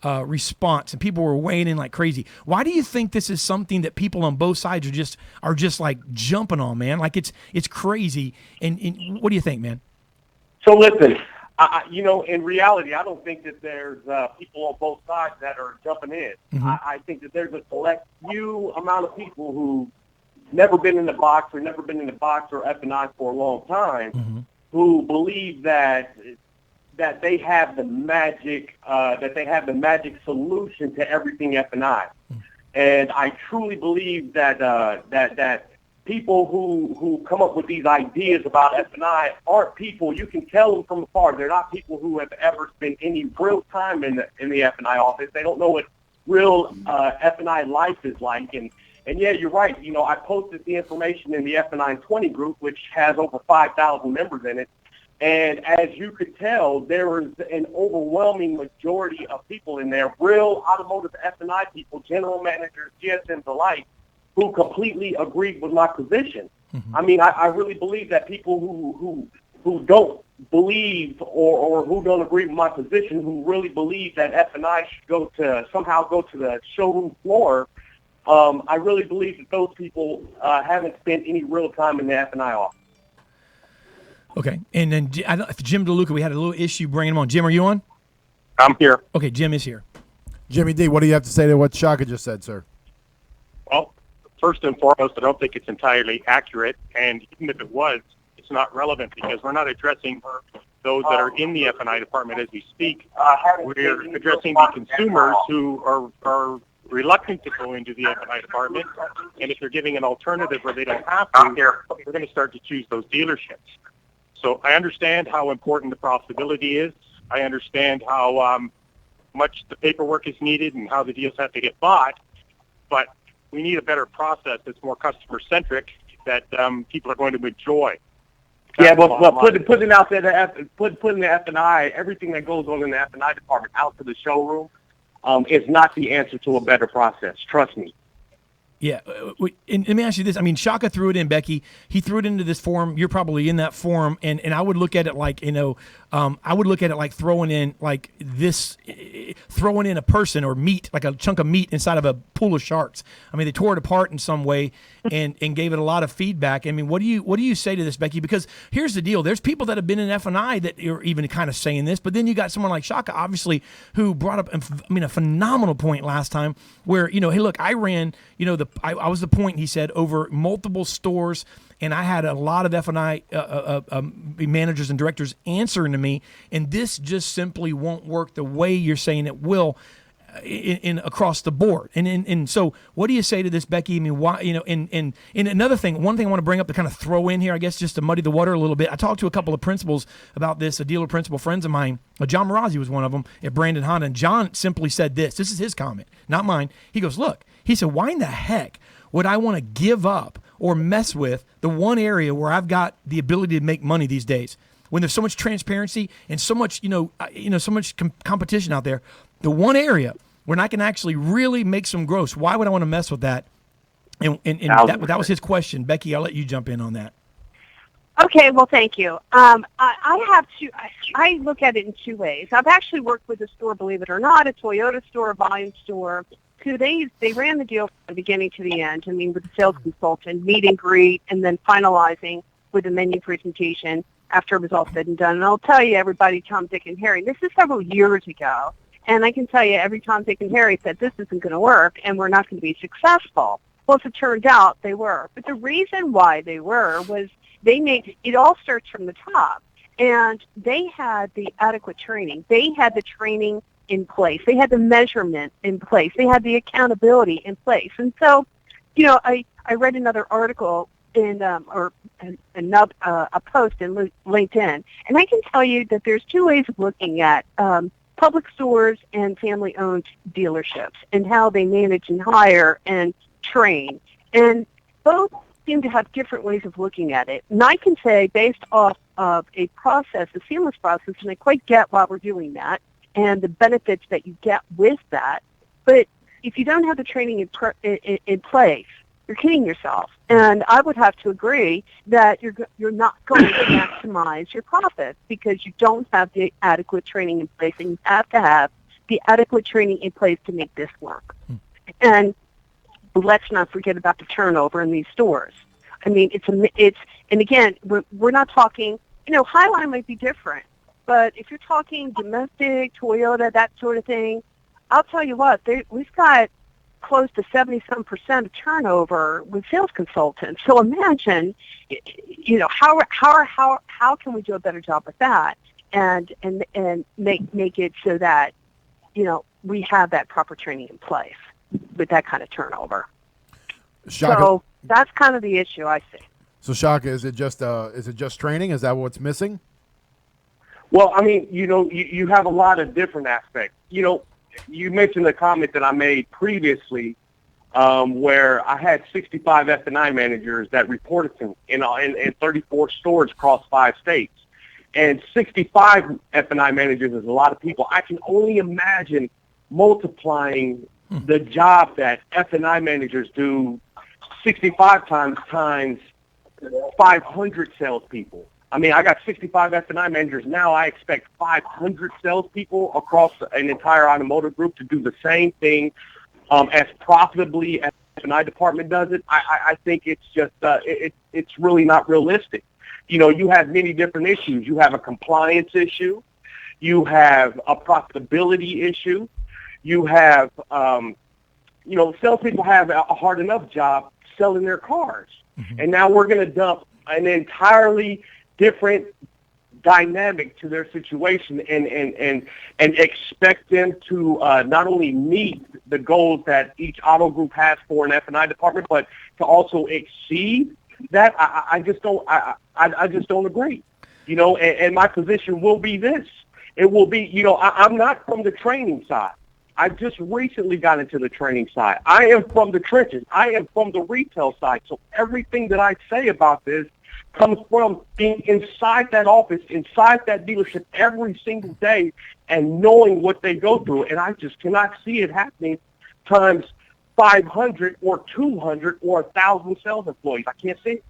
response, and people were weighing in like crazy. Why do you think this is something that people on both sides are just like jumping on, man? Like it's crazy. And what do you think, man? So listen, in reality, I don't think that there's people on both sides that are jumping in. Mm-hmm. I think that there's a select few amount of people who never been in the box or F&I for a long time, mm-hmm. who believe that they have the magic solution to everything F&I. Mm-hmm. And I truly believe that people who come up with these ideas about F&I aren't people, you can tell them from afar, they're not people who have ever spent any real time in the F&I office. They don't know what real F&I life is like. And yeah, you're right. I posted the information in the F&I 20 group, which has over 5,000 members in it. And as you could tell, there was an overwhelming majority of people in there, real automotive F&I people, general managers, GSMs alike, who completely agreed with my position. Mm-hmm. I mean, I really believe that people who don't believe or who don't agree with my position, who really believe that F&I should somehow go to the showroom floor, I really believe that those people haven't spent any real time in the F&I office. Okay, and then Jim DeLuca, we had a little issue bringing him on. Jim, are you on? I'm here. Okay, Jim is here. Jimmy D, what do you have to say to what Shaka just said, sir? Well, first and foremost, I don't think it's entirely accurate, and even if it was, it's not relevant because we're not addressing those that are in the F&I department as we speak. We're addressing the consumers who are reluctant to go into the F&I department, and if they're giving an alternative where they don't have to, they're going to start to choose those dealerships. So I understand how important the profitability is. I understand how much the paperwork is needed and how the deals have to get bought, but we need a better process that's more customer-centric that people are going to enjoy. Yeah, but putting the F&I, everything that goes on in the F&I department out to the showroom is not the answer to a better process. Trust me. Yeah, and let me ask you this. I mean, Shaka threw it in, Becky. He threw it into this forum. You're probably in that forum, and I would look at it like, I would look at it like throwing in a person or meat, like a chunk of meat inside of a pool of sharks. I mean, they tore it apart in some way and gave it a lot of feedback. I mean, what do you say to this, Becky? Because here's the deal. There's people that have been in F&I that are even kind of saying this, but then you got someone like Shaka, obviously, who brought up, a phenomenal point last time where, hey, look, I ran, I was the point, he said, over multiple stores, and I had a lot of F&I managers and directors answering to me, and this just simply won't work the way you're saying it will in across the board. And so what do you say to this, Becky? I mean, why, and another thing, one thing I want to bring up to kind of throw in here, I guess, just to muddy the water a little bit. I talked to a couple of principals about this, a dealer principal friends of mine. John Marazzi was one of them at Brandon Honda, and John simply said this. This is his comment, not mine. He goes, look, he said, why in the heck would I want to give up or mess with the one area where I've got the ability to make money these days? When there's so much transparency and so much, so much competition out there, the one area when I can actually really make some gross, why would I want to mess with that? And that was his question. Becky, I'll let you jump in on that. Okay, well, thank you. I look at it in two ways. I've actually worked with a store, believe it or not, a Toyota store, a volume store. So they ran the deal from the beginning to the end. I mean, with the sales consultant, meet and greet, and then finalizing with the menu presentation after it was all said and done. And I'll tell you, everybody, Tom, Dick, and Harry, this is several years ago. And I can tell you, every Tom, Dick, and Harry said, this isn't going to work, and we're not going to be successful. Well, as it turned out, they were. But the reason why they were was it all starts from the top. And they had the adequate training. They had the training in place. They had the measurement in place. They had the accountability in place. And so, I read another article in a post in LinkedIn, and I can tell you that there's two ways of looking at public stores and family-owned dealerships and how they manage and hire and train. And both seem to have different ways of looking at it. And I can say, based off of a process, a seamless process, and I quite get why we're doing that and the benefits that you get with that. But if you don't have the training in place, you're kidding yourself. And I would have to agree that you're not going to maximize your profits because you don't have the adequate training in place, and you have to have the adequate training in place to make this work. And let's not forget about the turnover in these stores. I mean, and again, we're not talking, Highline might be different, but if you're talking domestic, Toyota, that sort of thing, I'll tell you what, we've got close to 70-some% of turnover with sales consultants. So imagine, how can we do a better job with that and make it so that, we have that proper training in place with that kind of turnover. Shaka, so that's kind of the issue I see. So Shaka, is it just training? Is that what's missing? Well, I mean, you have a lot of different aspects. You mentioned a comment that I made previously where I had 65 F&I managers that reported to me in 34 stores across 5 states. And 65 F&I managers is a lot of people. I can only imagine multiplying the job that F&I managers do 65 times 500 salespeople. I mean, I got 65 F&I managers. Now I expect 500 salespeople across an entire automotive group to do the same thing as profitably as the F&I department does it. I think it's just it's really not realistic. You have many different issues. You have a compliance issue. You have a profitability issue. You have, salespeople have a hard enough job selling their cars. Mm-hmm. And now we're going to dump an entirely different dynamic to their situation and expect them to not only meet the goals that each auto group has for an F&I department, but to also exceed that. I just don't agree. And my position will be this. It will be, I'm not from the training side. I just recently got into the training side. I am from the trenches. I am from the retail side. So everything that I say about this comes from being inside that office, inside that dealership every single day and knowing what they go through. And I just cannot see it happening times 500 or 200 or 1,000 sales employees. I can't see it.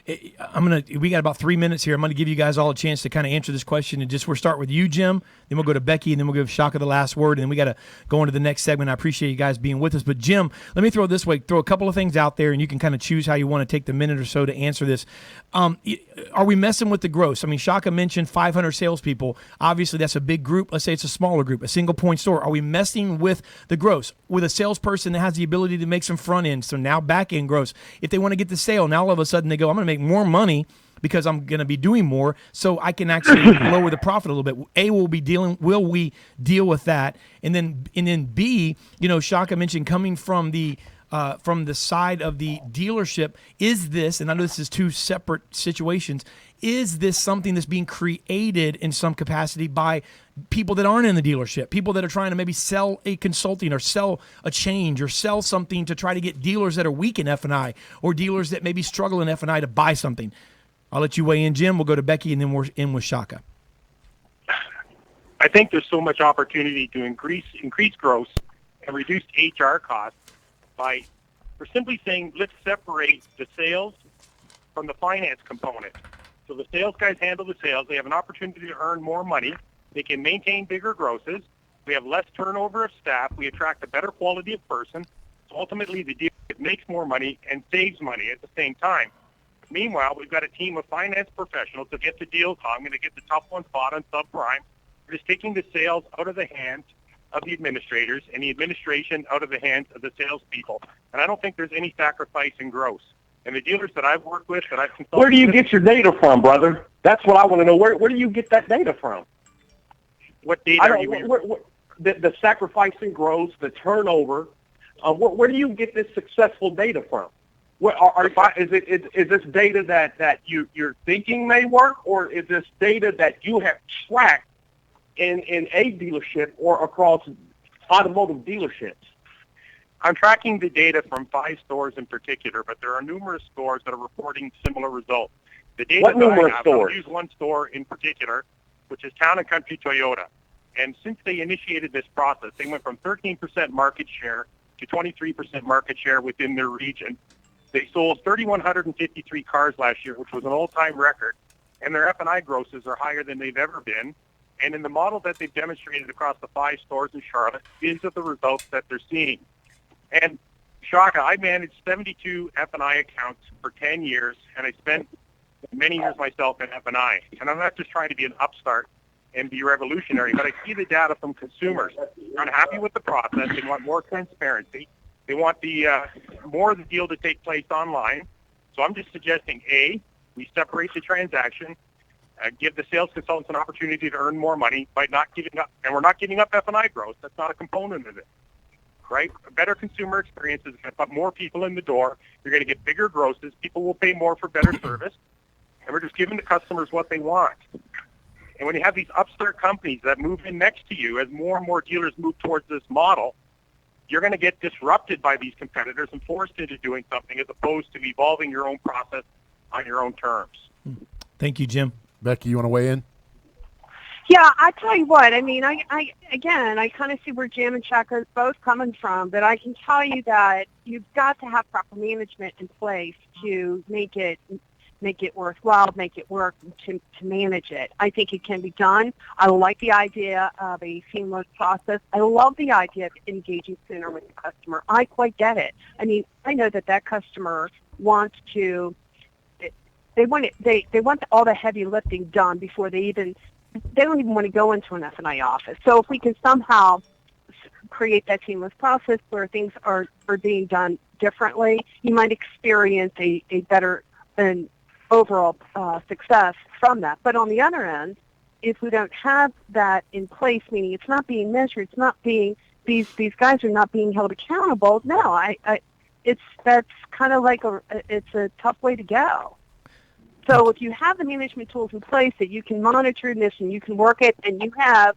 We got about 3 minutes here. I'm going to give you guys all a chance to kind of answer this question. And we'll start with you, Jim. Then we'll go to Becky, and then we'll give Shaka the last word. And then we got to go into the next segment. I appreciate you guys being with us. But Jim, let me throw a couple of things out there, and you can kind of choose how you want to take the minute or so to answer this. Are we messing with the gross? I mean, Shaka mentioned 500 salespeople. Obviously, that's a big group. Let's say it's a smaller group, a single point store. Are we messing with the gross? With a salesperson that has the ability to make some front end, so now back end gross. If they want to get the sale, now all of a sudden they go, I'm going to make more money because I'm going to be doing more, so I can actually lower the profit a little bit. Will we deal with that? And then B, Shaka mentioned coming from the from the side of the dealership, is this, and I know this is two separate situations, is this something that's being created in some capacity by people that aren't in the dealership, people that are trying to maybe sell a consulting or sell a change or sell something to try to get dealers that are weak in F&I or dealers that maybe struggle in F&I to buy something? I'll let you weigh in, Jim. We'll go to Becky, and then we're in with Shaka. I think there's so much opportunity to increase gross and reduce HR costs for simply saying, let's separate the sales from the finance component. So the sales guys handle the sales. They have an opportunity to earn more money. They can maintain bigger grosses. We have less turnover of staff. We attract a better quality of person. So ultimately, the dealership makes more money and saves money at the same time. Meanwhile, we've got a team of finance professionals that get the deals hung and they get the top one spot on subprime. We're just taking the sales out of the hands of the administrators and the administration out of the hands of the salespeople. And I don't think there's any sacrifice in gross. And the dealers that I've worked with, that I've consulted Where do you with, get your data from, brother? That's what I want to know. Where do you get that data from? what data are you the sacrifice in gross, the turnover. Where do you get this successful data from? Is this data that you're thinking may work, or is this data that you have tracked in a dealership or across automotive dealerships? I'm tracking the data from 5 stores in particular, but there are numerous stores that are reporting similar results. The data What numerous stores? I'll use one store in particular, which is Town & Country Toyota. And since they initiated this process, they went from 13% market share to 23% market share within their region. They sold 3,153 cars last year, which was an all-time record, and their F&I grosses are higher than they've ever been. And in the model that they've demonstrated across the 5 stores in Charlotte, these are the results that they're seeing. And Shaka, I managed 72 F&I accounts for 10 years, and I spent many years myself in F&I. And I'm not just trying to be an upstart and be revolutionary, but I see the data from consumers. They're unhappy with the process. They want more transparency. They want the more of the deal to take place online. So I'm just suggesting, A, we separate the transaction, give the sales consultants an opportunity to earn more money by not giving up. And we're not giving up F&I growth. That's not a component of it, right? A better consumer experience is going to put more people in the door. You're going to get bigger grosses. People will pay more for better service. And we're just giving the customers what they want. And when you have these upstart companies that move in next to you, as more and more dealers move towards this model, you're going to get disrupted by these competitors and forced into doing something as opposed to evolving your own process on your own terms. Thank you, Jim. Becky, you want to weigh in? Yeah, I tell you what, I mean, I kind of see where Jim and Shaka is both coming from, but I can tell you that you've got to have proper management in place to make it worthwhile, make it work, to manage it. I think it can be done. I like the idea of a seamless process. I love the idea of engaging sooner with the customer. I quite get it. I mean, I know that customer wants to. They want all the heavy lifting done before they don't even want to go into an F&I office. So if we can somehow create that seamless process where things are being done differently, you might experience a better and overall success from that. But on the other end, if we don't have that in place, meaning it's not being measured, it's not being these guys are not being held accountable. No, that's kind of like it's a tough way to go. So if you have the management tools in place that you can monitor this and you can work it and you have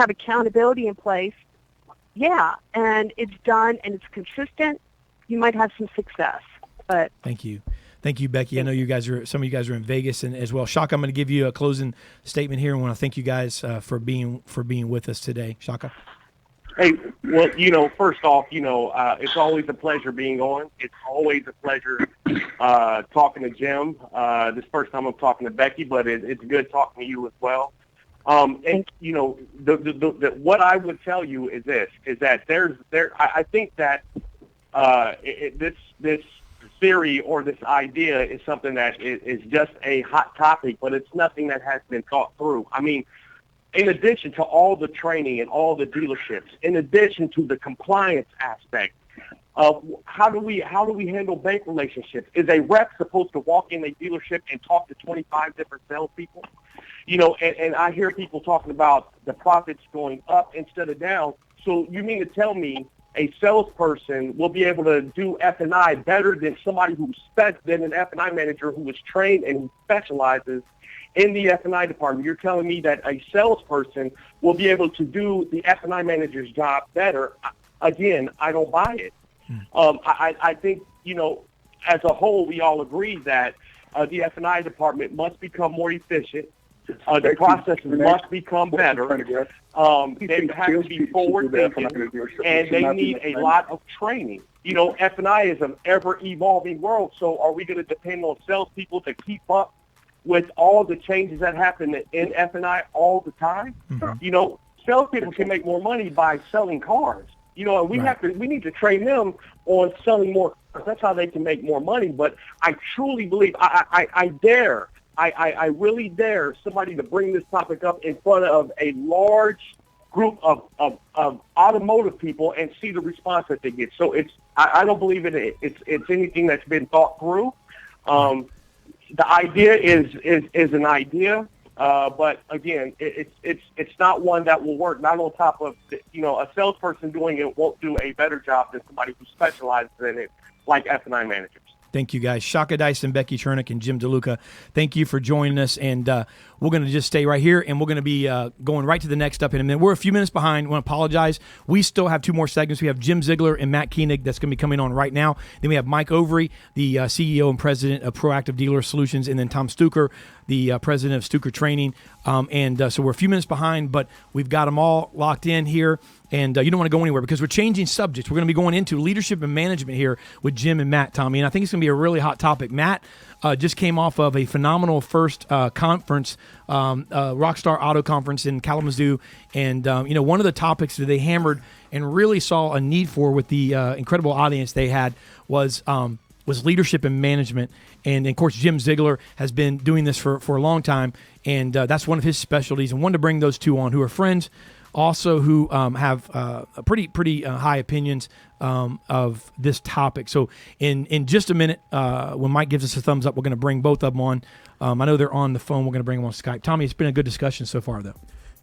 accountability in place, yeah, and it's done and it's consistent, you might have some success. But thank you, Becky. I know some of you guys are in Vegas and as well. Shaka, I'm going to give you a closing statement here, and want to thank you guys for being with us today. Shaka. Hey, well, first off, it's always a pleasure being on. It's always a pleasure talking to Jim. This first time I'm talking to Becky, but it's good talking to you as well. And what I would tell you is this: is that I think that this theory or this idea is something that is just a hot topic, but it's nothing that has been thought through. I mean, in addition to all the training and all the dealerships, in addition to the compliance aspect, how do we handle bank relationships? Is a rep supposed to walk in a dealership and talk to 25 different salespeople? And I hear people talking about the profits going up instead of down. So you mean to tell me a salesperson will be able to do F&I better than somebody than an F&I manager who is trained and who specializes in the F&I department. You're telling me that a salesperson will be able to do the F&I manager's job better. Again, I don't buy it. I think, as a whole, we all agree that the F&I department must become more efficient. The processes must become better. They have to be forward-thinking, and they need a lot of training. F&I is an ever-evolving world, so are we going to depend on salespeople to keep up with all the changes that happen in F&I all the time? Mm-hmm. Salespeople can make more money by selling cars. And we need to train them on selling more cars. That's how they can make more money. But I truly believe, I really dare somebody to bring this topic up in front of a large group of automotive people and see the response that they get. So I don't believe it's anything that's been thought through. The idea is an idea, but again, it's not one that will work. Not on top of a salesperson doing it won't do a better job than somebody who specializes in it, like F&I managers. Thank you, guys. Shaka Dyson, Becky Chernick, and Jim DeLuca, thank you for joining us. And we're going to just stay right here, and we're going to be going right to the next up in a minute. We're a few minutes behind. I want to apologize. We still have 2 more segments. We have Jim Ziegler and Matt Koenig that's going to be coming on right now. Then we have Mike Overy, the CEO and president of Proactive Dealer Solutions, and then Tom Stuker, the president of Stuker Training. So we're a few minutes behind, but we've got them all locked in here. And you don't want to go anywhere because we're changing subjects. We're going to be going into leadership and management here with Jim and Matt, Tommy. And I think it's going to be a really hot topic. Matt just came off of a phenomenal first conference, Rockstar Auto Conference in Kalamazoo. And, one of the topics that they hammered and really saw a need for with the incredible audience they had was leadership and management. And, of course, Jim Ziegler has been doing this for a long time. And that's one of his specialties. And wanted to bring those two on who are friends, also who have pretty high opinions of this topic. So in just a minute, when Mike gives us a thumbs up, we're going to bring both of them on. I know they're on the phone. We're going to bring them on Skype. Tommy, it's been a good discussion so far, though.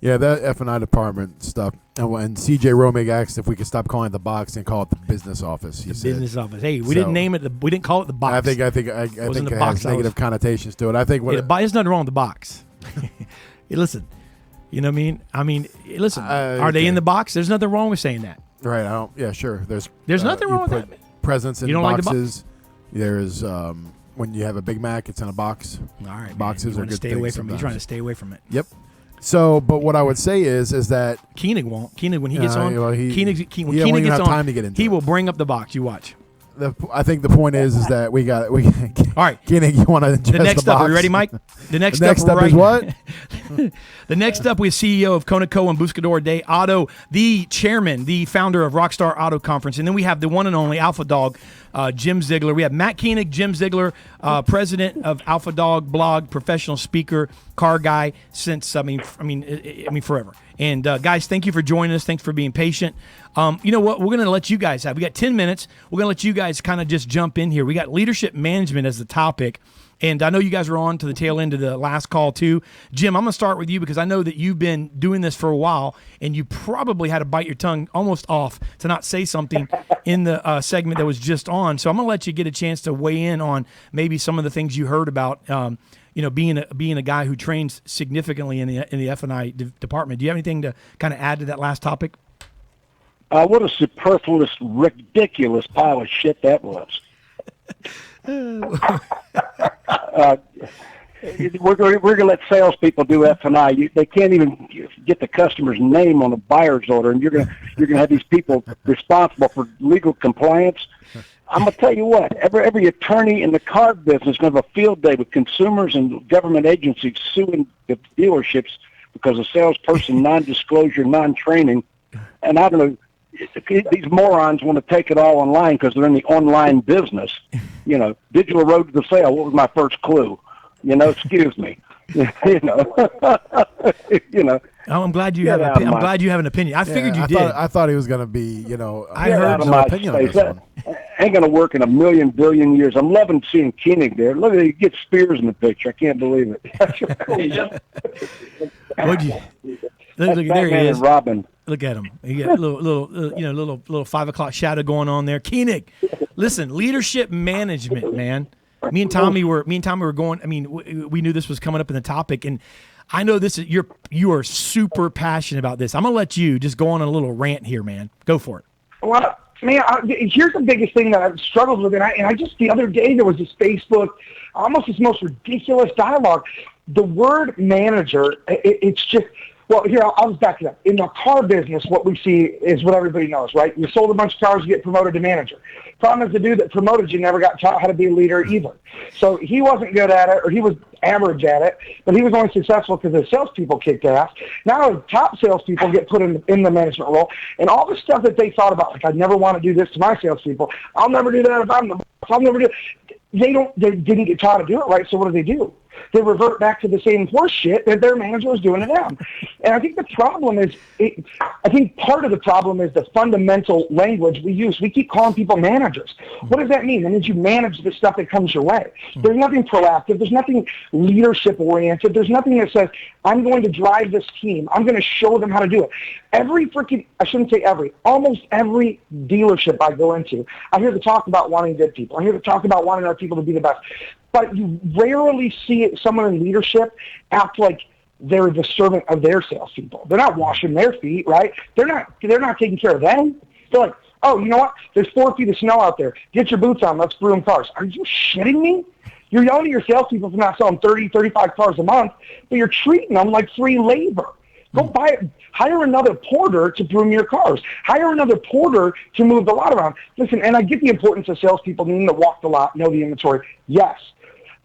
Yeah, that F&I department stuff. And CJ Romig asked if we could stop calling it the box and call it the business office. Business office. Hey, we didn't name it. We didn't call it the box. I think it has negative connotations to it. I think there's nothing wrong with the box. Hey, listen. You know what I mean? Listen, are they in the box? There's nothing wrong with saying that. Right. Yeah, sure. There's nothing wrong with that. Presents in you don't boxes. Like the There's when you have a Big Mac, it's in a box. All right. Boxes are good stay away from it. You're trying to stay away from it. Yep. So, but what I would say is that Koenig won't. Koenig, when he gets on, when Koenig gets on, time to get into he it. will bring up the box. You watch. I think the point is that we all right. Koenig, you want to address the next the up? box? Are you ready, Mike? The next up is what? The next up, we have CEO of Conoco and Buscador Day Auto, the chairman, the founder of Rockstar Auto Conference, and then we have the one and only Alpha Dog, Jim Ziegler. We have Matt Koenig, Jim Ziegler, president of Alpha Dog blog, professional speaker, car guy since I mean forever. And guys, thank you for joining us. Thanks for being patient. You know what? We're going to let you guys have. We got 10 minutes. We're going to let you guys kind of just jump in here. We got leadership management as the topic. And I know you guys were on to the tail end of the last call too. Jim, I'm going to start with you because I know that you've been doing this for a while and you probably had to bite your tongue almost off to not say something in the segment that was just on. So I'm going to let you get a chance to weigh in on maybe some of the things you heard about being a guy who trains significantly in the F&I department. Do you have anything to kind of add to that last topic? What a superfluous, ridiculous pile of shit that was. We're going to let salespeople do F&I. They can't even get the customer's name on a buyer's order, and you're going to have these people responsible for legal compliance. I'm going to tell you what, every attorney in the car business is going to have a field day with consumers and government agencies suing the dealerships because of salesperson non-disclosure, non-training. And I don't know, these morons want to take it all online because they're in the online business. Digital road to the sale. What was my first clue? Excuse me. Oh, I'm glad you have. I'm glad you have an opinion. I figured you did. I thought he was going to be. I heard no opinion on this one. Ain't going to work in a million billion years. I'm loving seeing Koenig there. Look at he gets Spears in the picture. I can't believe it. Look, there he Batman is. and Robin. Look at him. He got a little 5 o'clock shadow going on there. Koenig, listen, leadership management, man. Me and Tommy were going. I mean, we knew this was coming up in the topic, and I know this is you are super passionate about this. I'm gonna let you just go on a little rant here, man. Go for it. Well, man, here's the biggest thing that I've struggled with, and I just the other day there was this Facebook, almost this most ridiculous dialogue. The word manager, it's just. Well, here, I'll just back it up. In the car business, what we see is what everybody knows, right? You sold a bunch of cars, you get promoted to manager. Problem is the dude that promoted you never got taught how to be a leader either. So he wasn't good at it, or he was average at it, but he was only successful because the salespeople kicked ass. Now the top salespeople get put in the management role, and all the stuff that they thought about, like, I'd never want to do this to my salespeople. I'll never do that if I'm the boss. I'll never do it. They didn't get taught to do it right, so what do? They revert back to the same horse shit that their manager was doing to them. And I think the problem is, I think part of the problem is the fundamental language we use. We keep calling people managers. What does that mean? That means you manage the stuff that comes your way. There's nothing proactive. There's nothing leadership-oriented. There's nothing that says, I'm going to drive this team. I'm going to show them how to do it. Almost every dealership I go into, I hear the talk about wanting good people. I hear the talk about wanting our people to be the best. But you rarely see someone in leadership act like they're the servant of their salespeople. They're not washing their feet, right? They're not taking care of them. They're like, oh, you know what? There's 4 feet of snow out there. Get your boots on. Let's broom cars. Are you shitting me? You're yelling at your salespeople for not selling 30, 35 cars a month, but you're treating them like free labor. Go hire another porter to broom your cars. Hire another porter to move the lot around. Listen, and I get the importance of salespeople needing to walk the lot, know the inventory. Yes.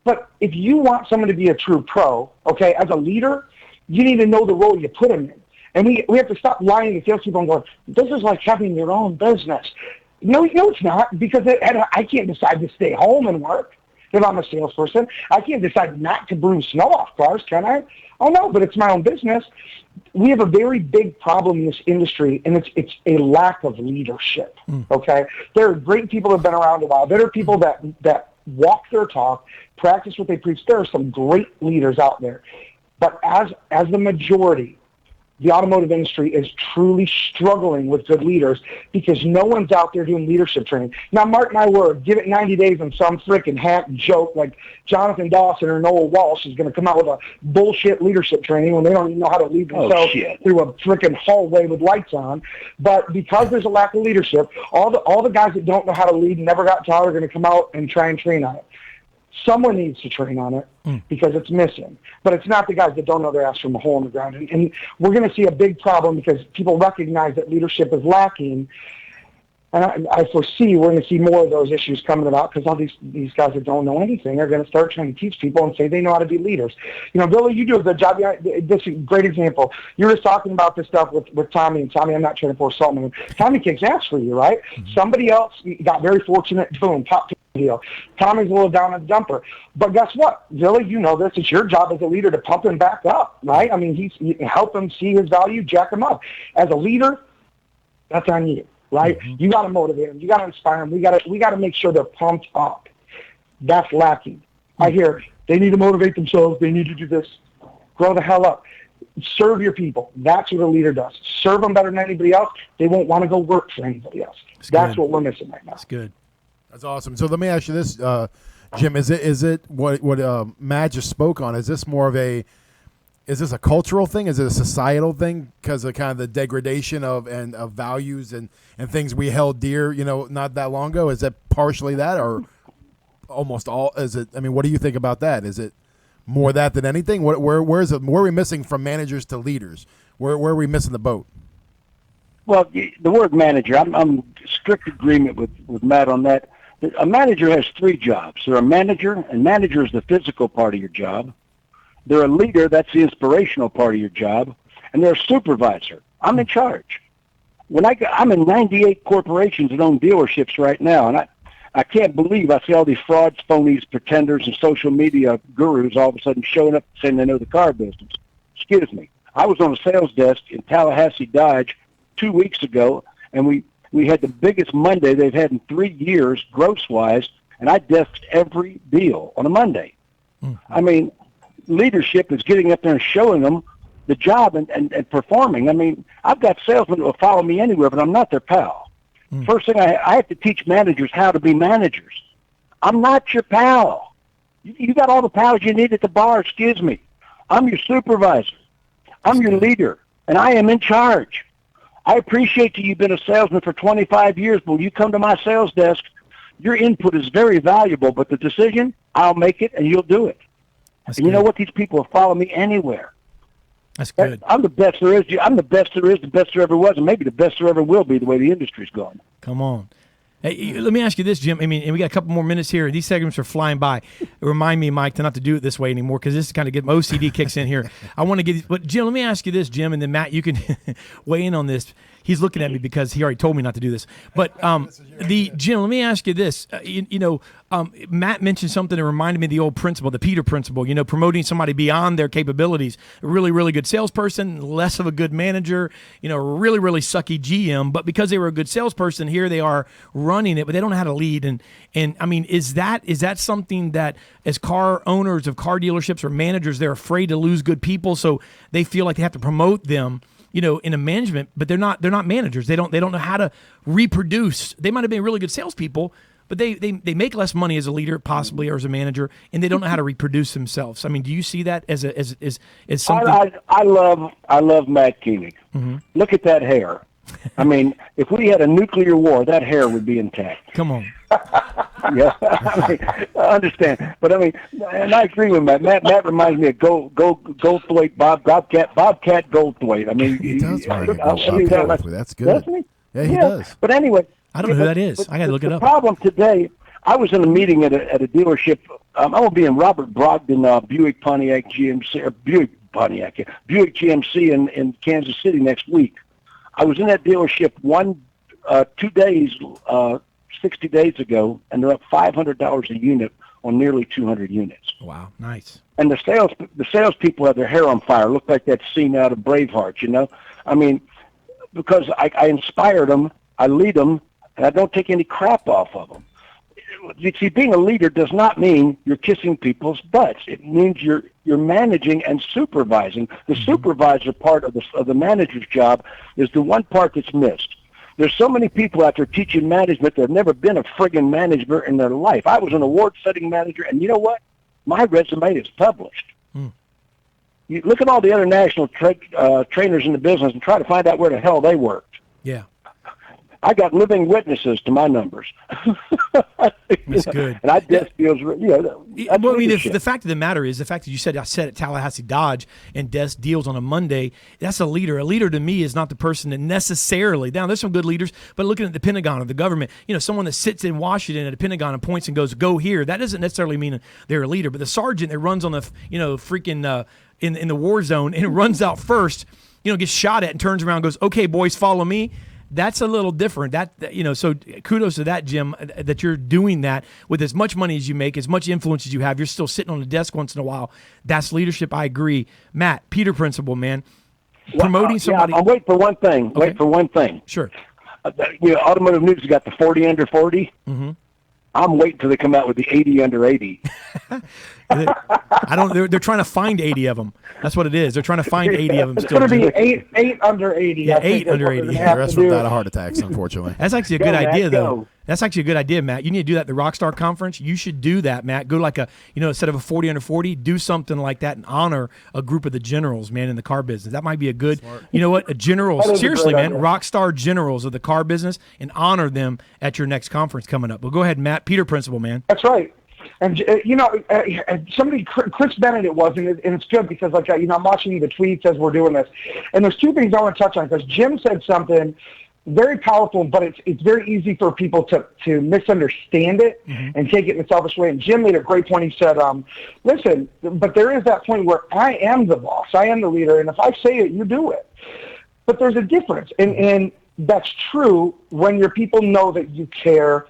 But if you want someone to be a true pro, okay, as a leader, you need to know the role you put them in. And we have to stop lying to salespeople and going, this is like having your own business. No, it's not, because I can't decide to stay home and work if I'm a salesperson. I can't decide not to broom snow off cars, can I? Oh, no, but it's my own business. We have a very big problem in this industry, and it's a lack of leadership, okay? There are great people that have been around a while. There are people that walk their talk, practice what they preach. There are some great leaders out there. But as the majority, the automotive industry is truly struggling with good leaders because no one's out there doing leadership training. Now, mark my word, give it 90 days and some freaking hack joke like Jonathan Dawson or Noah Walsh is going to come out with a bullshit leadership training when they don't even know how to lead themselves through a freaking hallway with lights on. But because there's a lack of leadership, all the guys that don't know how to lead and never got taught are going to come out and try and train on it. Someone needs to train on it because it's missing. But it's not the guys that don't know their ass from a hole in the ground. And we're going to see a big problem because people recognize that leadership is lacking. And I foresee we're going to see more of those issues coming about because all these guys that don't know anything are going to start trying to teach people and say they know how to be leaders. You know, Billy, you do a good job. This is a great example. You were talking about this stuff with Tommy, and Tommy, I'm not trying to pour salt in him. Tommy kicks ass for you, right? Somebody else got very fortunate, boom, pop deal. Tommy's a little down in the dumper. But guess what? Billy, you know this. It's your job as a leader to pump him back up, right? I mean, you help him see his value, jack him up. As a leader, that's on you. Right? You got to motivate them. You got to inspire them. We got to make sure they're pumped up. That's lacking. I hear they need to motivate themselves. They need to do this. Grow the hell up. Serve your people. That's what a leader does. Serve them better than anybody else. They won't want to go work for anybody else. That's what we're missing right now. That's good. That's awesome. So let me ask you this, Jim. Is it what Matt just spoke on? Is this more of is this a cultural thing? Is it a societal thing because of kind of the degradation of values and things we held dear, not that long ago? Is that partially that, or almost all? Is it? I mean, what do you think about that? Is it more that than anything? Where is it? Where are we missing from managers to leaders? Where are we missing the boat? Well, the word manager, I'm in strict agreement with Matt on that. A manager has 3 jobs. They're a manager, and manager is the physical part of your job. They're a leader, that's the inspirational part of your job, and they're a supervisor. I'm in charge. I'm in 98 corporations that own dealerships right now, and I can't believe I see all these frauds, phonies, pretenders, and social media gurus all of a sudden showing up saying they know the car business. Excuse me. I was on a sales desk in Tallahassee Dodge 2 weeks ago, and we had the biggest Monday they've had in 3 years, gross-wise, and I desked every deal on a Monday. I mean, leadership is getting up there and showing them the job and performing. I mean, I've got salesmen that will follow me anywhere, but I'm not their pal. First thing, I have to teach managers how to be managers. I'm not your pal. You got all the pals you need at the bar, excuse me. I'm your supervisor. I'm your leader, and I am in charge. I appreciate that you've been a salesman for 25 years, but when you come to my sales desk, your input is very valuable, but the decision, I'll make it, and you'll do it. And you know what? These people will follow me anywhere. That's good. I'm the best there is. I'm the best there is, the best there ever was, and maybe the best there ever will be the way the industry's going. Come on. Hey, let me ask you this, Jim. I mean, and we got a couple more minutes here. These segments are flying by. Remind me, Mike, to not to do it this way anymore because this is kind of get my OCD kicks in here. I want to get, but Jim, let me ask you this, Jim, and then Matt, you can weigh in on this. He's looking at me because he already told me not to do this. But Jim, let me ask you this. Matt mentioned something that reminded me of the old principle, the Peter principle. Promoting somebody beyond their capabilities. A really, really good salesperson, less of a good manager. Really, really sucky GM. But because they were a good salesperson, here they are running it, but they don't know how to lead. And I mean, is that something that as car owners of car dealerships or managers, they're afraid to lose good people, so they feel like they have to promote them? In a management, but they're not managers. They don't know how to reproduce. They might have been really good salespeople, but they make less money as a leader, possibly, or as a manager, and they don't know how to reproduce themselves. I mean, do you see that as something? I love Matt Koenig. Mm-hmm. Look at that hair. I mean, if we had a nuclear war, that hair would be intact. Come on. Yeah, I understand, but I mean, and I agree with Matt. Matt reminds me of Goldthwait, Bobcat Goldthwait. I mean, he does remind me of Bobcat. That's good. Doesn't he? Yeah, he does. But anyway, I don't know who that is. I got to look it up. The problem today, I was in a meeting at a dealership. I'm going to be in Robert Brogdon Buick Pontiac GMC, or Buick GMC in Kansas City next week. I was in that dealership 2 days, 60 days ago, and they're up $500 a unit on nearly 200 units. Wow, nice. And the salespeople have their hair on fire, look like that scene out of Braveheart. I mean, because I inspired them, I lead them, and I don't take any crap off of them. You see, being a leader does not mean you're kissing people's butts. It means you're managing and supervising. The supervisor part of the manager's job is the one part that's missed. There's so many people out there teaching management that have never been a friggin' manager in their life. I was an award-setting manager, and you know what? My resume is published. You look at all the other national trainers in the business and try to find out where the hell they worked. Yeah. I got living witnesses to my numbers. That's good. And I just feels, I mean, the fact of the matter is, the fact that you said I said at Tallahassee Dodge and Des deals on a Monday, that's a leader. A leader to me is not the person that necessarily, now there's some good leaders, but looking at the Pentagon or the government, someone that sits in Washington at a Pentagon and points and goes, go here, that doesn't necessarily mean they're a leader. But the sergeant that runs on the, freaking in the war zone and runs out first, gets shot at and turns around and goes, okay, boys, follow me. That's a little different. So kudos to that, Jim, that you're doing that with as much money as you make, as much influence as you have. You're still sitting on the desk once in a while. That's leadership. I agree. Matt, Peter principle, man. Promoting somebody. I'll wait for one thing. Okay. Wait for one thing. Sure. Automotive News has got the 40 under 40. Mm-hmm. I'm waiting till they come out with the 80 under 80. They're trying to find 80 of them. That's what it is. They're trying to find 80 of them. It's going to be eight under 80. Yeah, 8 under 80. The rest from that are heart attacks, unfortunately. That's actually a good idea, though. That's actually a good idea, Matt. You need to do that at the Rockstar Conference. You should do that, Matt. Go like instead of a 40 under 40, do something like that and honor a group of the generals, man, in the car business. That might be a good, a generals. Seriously, man, Rockstar generals of the car business, and honor them at your next conference coming up. Well, go ahead, Matt. Peter principle, man. That's right. And somebody, Chris Bennett, it was, and it's good because I'm watching the tweets as we're doing this, and there's two things I want to touch on because Jim said something very powerful, but it's very easy for people to misunderstand it and take it in a selfish way. And Jim made a great point. He said, listen, but there is that point where I am the boss, I am the leader, and if I say it, you do it. But there's a difference, and that's true when your people know that you care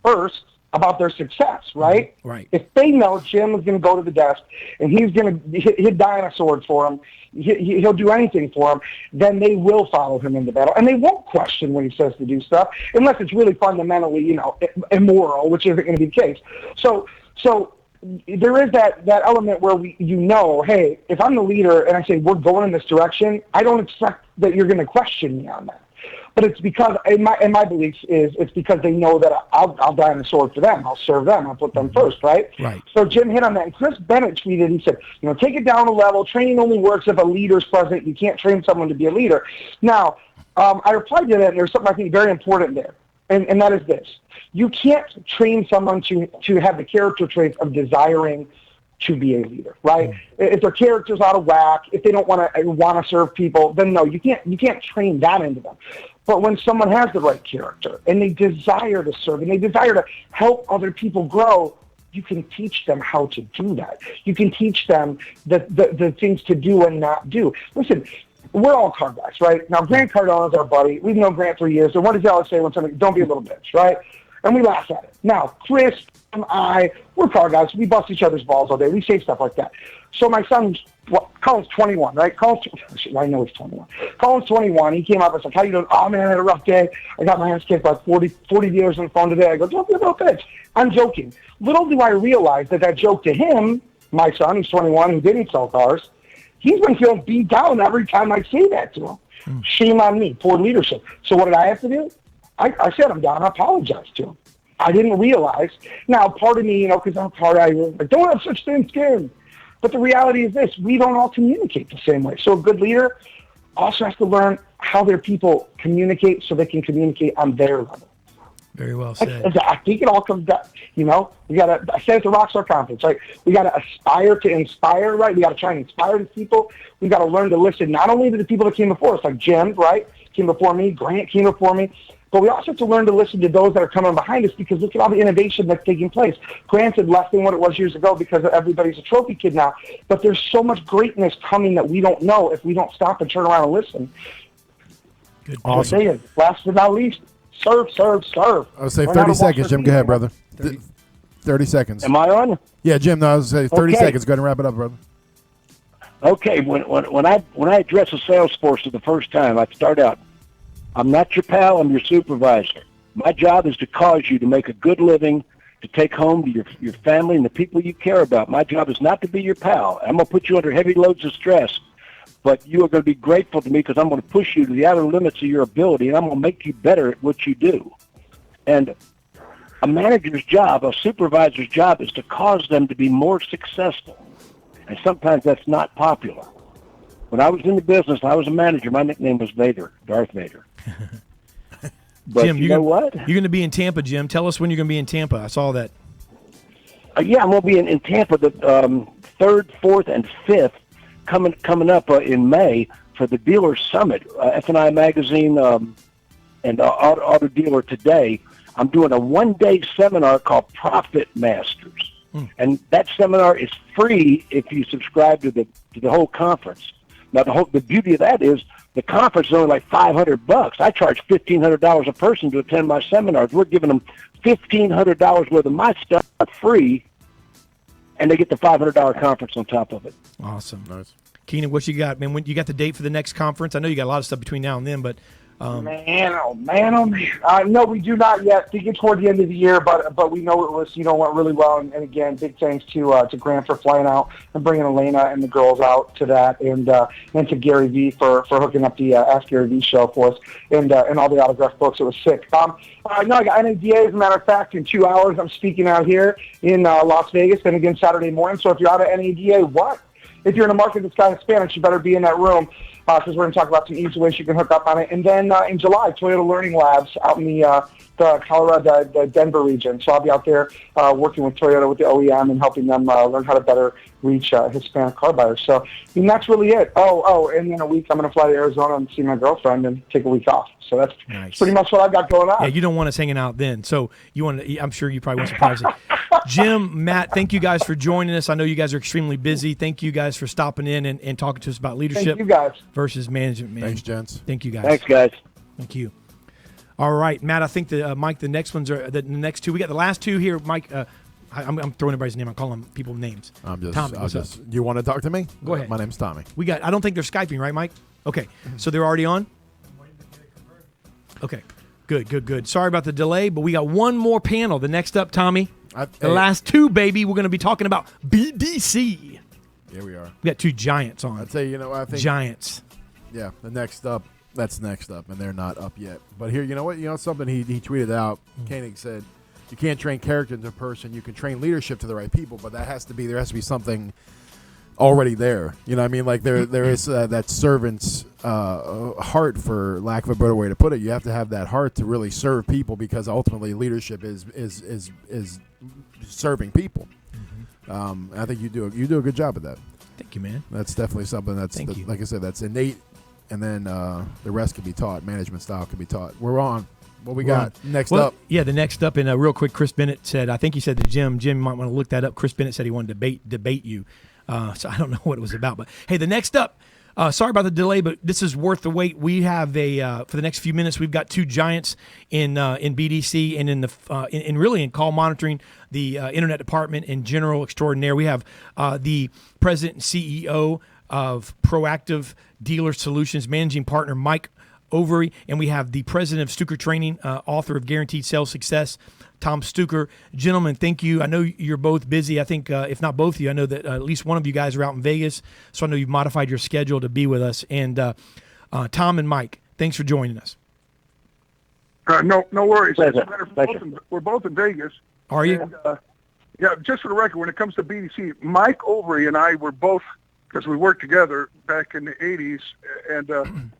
first about their success, right? Right. If they know Jim is going to go to the desk and he's going to he'll die on a sword for him, he'll do anything for them, then they will follow him into battle, and they won't question when he says to do stuff unless it's really fundamentally, immoral, which isn't going to be the case. So there is that element where hey, if I'm the leader and I say we're going in this direction, I don't expect that you're going to question me on that. But it's because, in my belief is, it's because they know that I'll die on the sword for them. I'll serve them. I'll put them first, right? Right. So Jim hit on that. And Chris Bennett tweeted, he said, take it down a level. Training only works if a leader's present. You can't train someone to be a leader. Now, I replied to that, and there's something I think very important there, and that is this. You can't train someone to have the character traits of desiring to be a leader, right? If their character's out of whack, if they don't want to serve people, then no, you can't train that into them. But when someone has the right character and they desire to serve and they desire to help other people grow, you can teach them how to do that. You can teach them the things to do and not do. Listen, we're all car guys, right? Now, Grant Cardone's our buddy. We've known Grant for years. And what does he always say when somebody, don't be a little bitch, right? And we laugh at it. Now, Chris and we're car guys. We bust each other's balls all day. We say stuff like that. So my son, Colin's 21, right? I know he's 21. Colin's 21. He came up and said, how you doing? Oh, man, I had a rough day. I got my ass kicked by 40 dealers on the phone today. I go, don't be a little bitch. I'm joking. Little do I realize that joke to him, my son, who's 21, who didn't sell cars, he's been feeling beat down every time I say that to him. Shame on me, poor leadership. So what did I have to do? I set him down. I apologized to him. I didn't realize. Now, part of me, because I'm part of I don't have such thin skin. But the reality is this, we don't all communicate the same way. So a good leader also has to learn how their people communicate so they can communicate on their level. Very well said. I think it all comes down, we got to, I said at the Rockstar Conference, right? We got to aspire to inspire, right? We got to try and inspire the people. We got to learn to listen not only to the people that came before us, like Jim, right? Came before me, Grant came before me. But we also have to learn to listen to those that are coming behind us because look at all the innovation that's taking place. Granted, less than what it was years ago because everybody's a trophy kid now. But there's so much greatness coming that we don't know if we don't stop and turn around and listen. Good. Awesome. Last but not least, serve. I would say 30 seconds, Jim. Go ahead, brother. 30 seconds. Am I on? Yeah, Jim. No, I was say 30 seconds. Go ahead and wrap it up, brother. Okay. When I address a sales force for the first time, I start out, I'm not your pal, I'm your supervisor. My job is to cause you to make a good living, to take home to your family and the people you care about. My job is not to be your pal. I'm going to put you under heavy loads of stress, but you are going to be grateful to me because I'm going to push you to the outer limits of your ability, and I'm going to make you better at what you do. And a manager's job, a supervisor's job, is to cause them to be more successful. And sometimes that's not popular. When I was in the business, I was a manager. My nickname was Vader, Darth Vader. But Jim, you know what? You're going to be in Tampa, Jim. Tell us when you're going to be in Tampa. I saw that. Yeah, I'm going to be in Tampa the 3rd, 4th, and 5th coming up in May for the Dealer Summit. F&I Magazine and Auto Dealer Today. I'm doing a one-day seminar called Profit Masters. And that seminar is free if you subscribe to the whole conference. Now, the beauty of that is the conference is only like $500. I charge $1,500 a person to attend my seminars. We're giving them $1,500 worth of my stuff free, and they get the $500 conference on top of it. Awesome. Nice. Keenan, what you got, man? When you got the date for the next conference? I know you got a lot of stuff between now and then, but Man. No, we do not yet. Thinking toward the end of the year, but we know it was went really well. And again, big thanks to Grant for flying out and bringing Elena and the girls out to that, and to Gary V for hooking up the Ask Gary V show for us, and all the autograph books. It was sick. No, I got NADA. As a matter of fact, in 2 hours, I'm speaking out here in Las Vegas, and again Saturday morning. So if you're out of NADA, if you're in a market that's got Spanish, you better be in that room. Because we're going to talk about some easy ways you can hook up on it. And then in July, Toyota Learning Labs out in the Colorado, the Denver region. So I'll be out there working with Toyota, with the OEM, and helping them learn how to better reach Hispanic car buyers. So that's really it. And in a week, I'm going to fly to Arizona and see my girlfriend and take a week off. So that's pretty much what I've got going on. Yeah, you don't want us hanging out then. So I'm sure you probably want some privacy. Jim, Matt, thank you guys for joining us. I know you guys are extremely busy. Thank you guys for stopping in and talking to us about leadership. Thank you guys. Versus management, man. Thanks, gents. Thank you, guys. Thanks, guys. Thank you. All right, Matt, I think Mike, the next ones are the next two. We got the last two here. Mike, I'm throwing everybody's name. I'm calling people names. Tommy, you want to talk to me? Go ahead. My name's Tommy. I don't think they're Skyping, right, Mike? Okay. So they're already on? Okay. Good. Sorry about the delay, but we got one more panel. The next up, Tommy. The last two, baby, we're going to be talking about BDC. Here we are. We got two giants on. I'd say, I think giants. Yeah, that's next up, and they're not up yet. But here, you know what? Something he tweeted out. Koenig said, "You can't train character into a person. You can train leadership to the right people, but there has to be something already there. You know what I mean? Like there is that servant's heart, for lack of a better way to put it. You have to have that heart to really serve people, because ultimately leadership is serving people. I think you do a good job of that. Thank you, man. That's definitely something like I said, that's innate, and then the rest can be taught. Management style can be taught. We're on. What we got next up? Yeah, the next up, and real quick, Chris Bennett said, I think he said to Jim, you might want to look that up. Chris Bennett said he wanted to debate you. So I don't know what it was about. But, hey, the next up, sorry about the delay, but this is worth the wait. We have for the next few minutes, we've got two giants in BDC and in call monitoring, the internet department and general extraordinaire. We have the president and CEO of Proactive Dealer Solutions, managing partner Mike Overy, and we have the president of Stuker Training, author of Guaranteed Sales Success, Tom Stuker. Gentlemen, thank you. I know you're both busy. I think, if not both of you, I know that at least one of you guys are out in Vegas, so I know you've modified your schedule to be with us. And Tom and Mike, thanks for joining us. No worries. Pleasure. We're both in Vegas. Are you? And, yeah, just for the record, when it comes to BDC, Mike Overy and I were both, because we worked together back in the 80s, and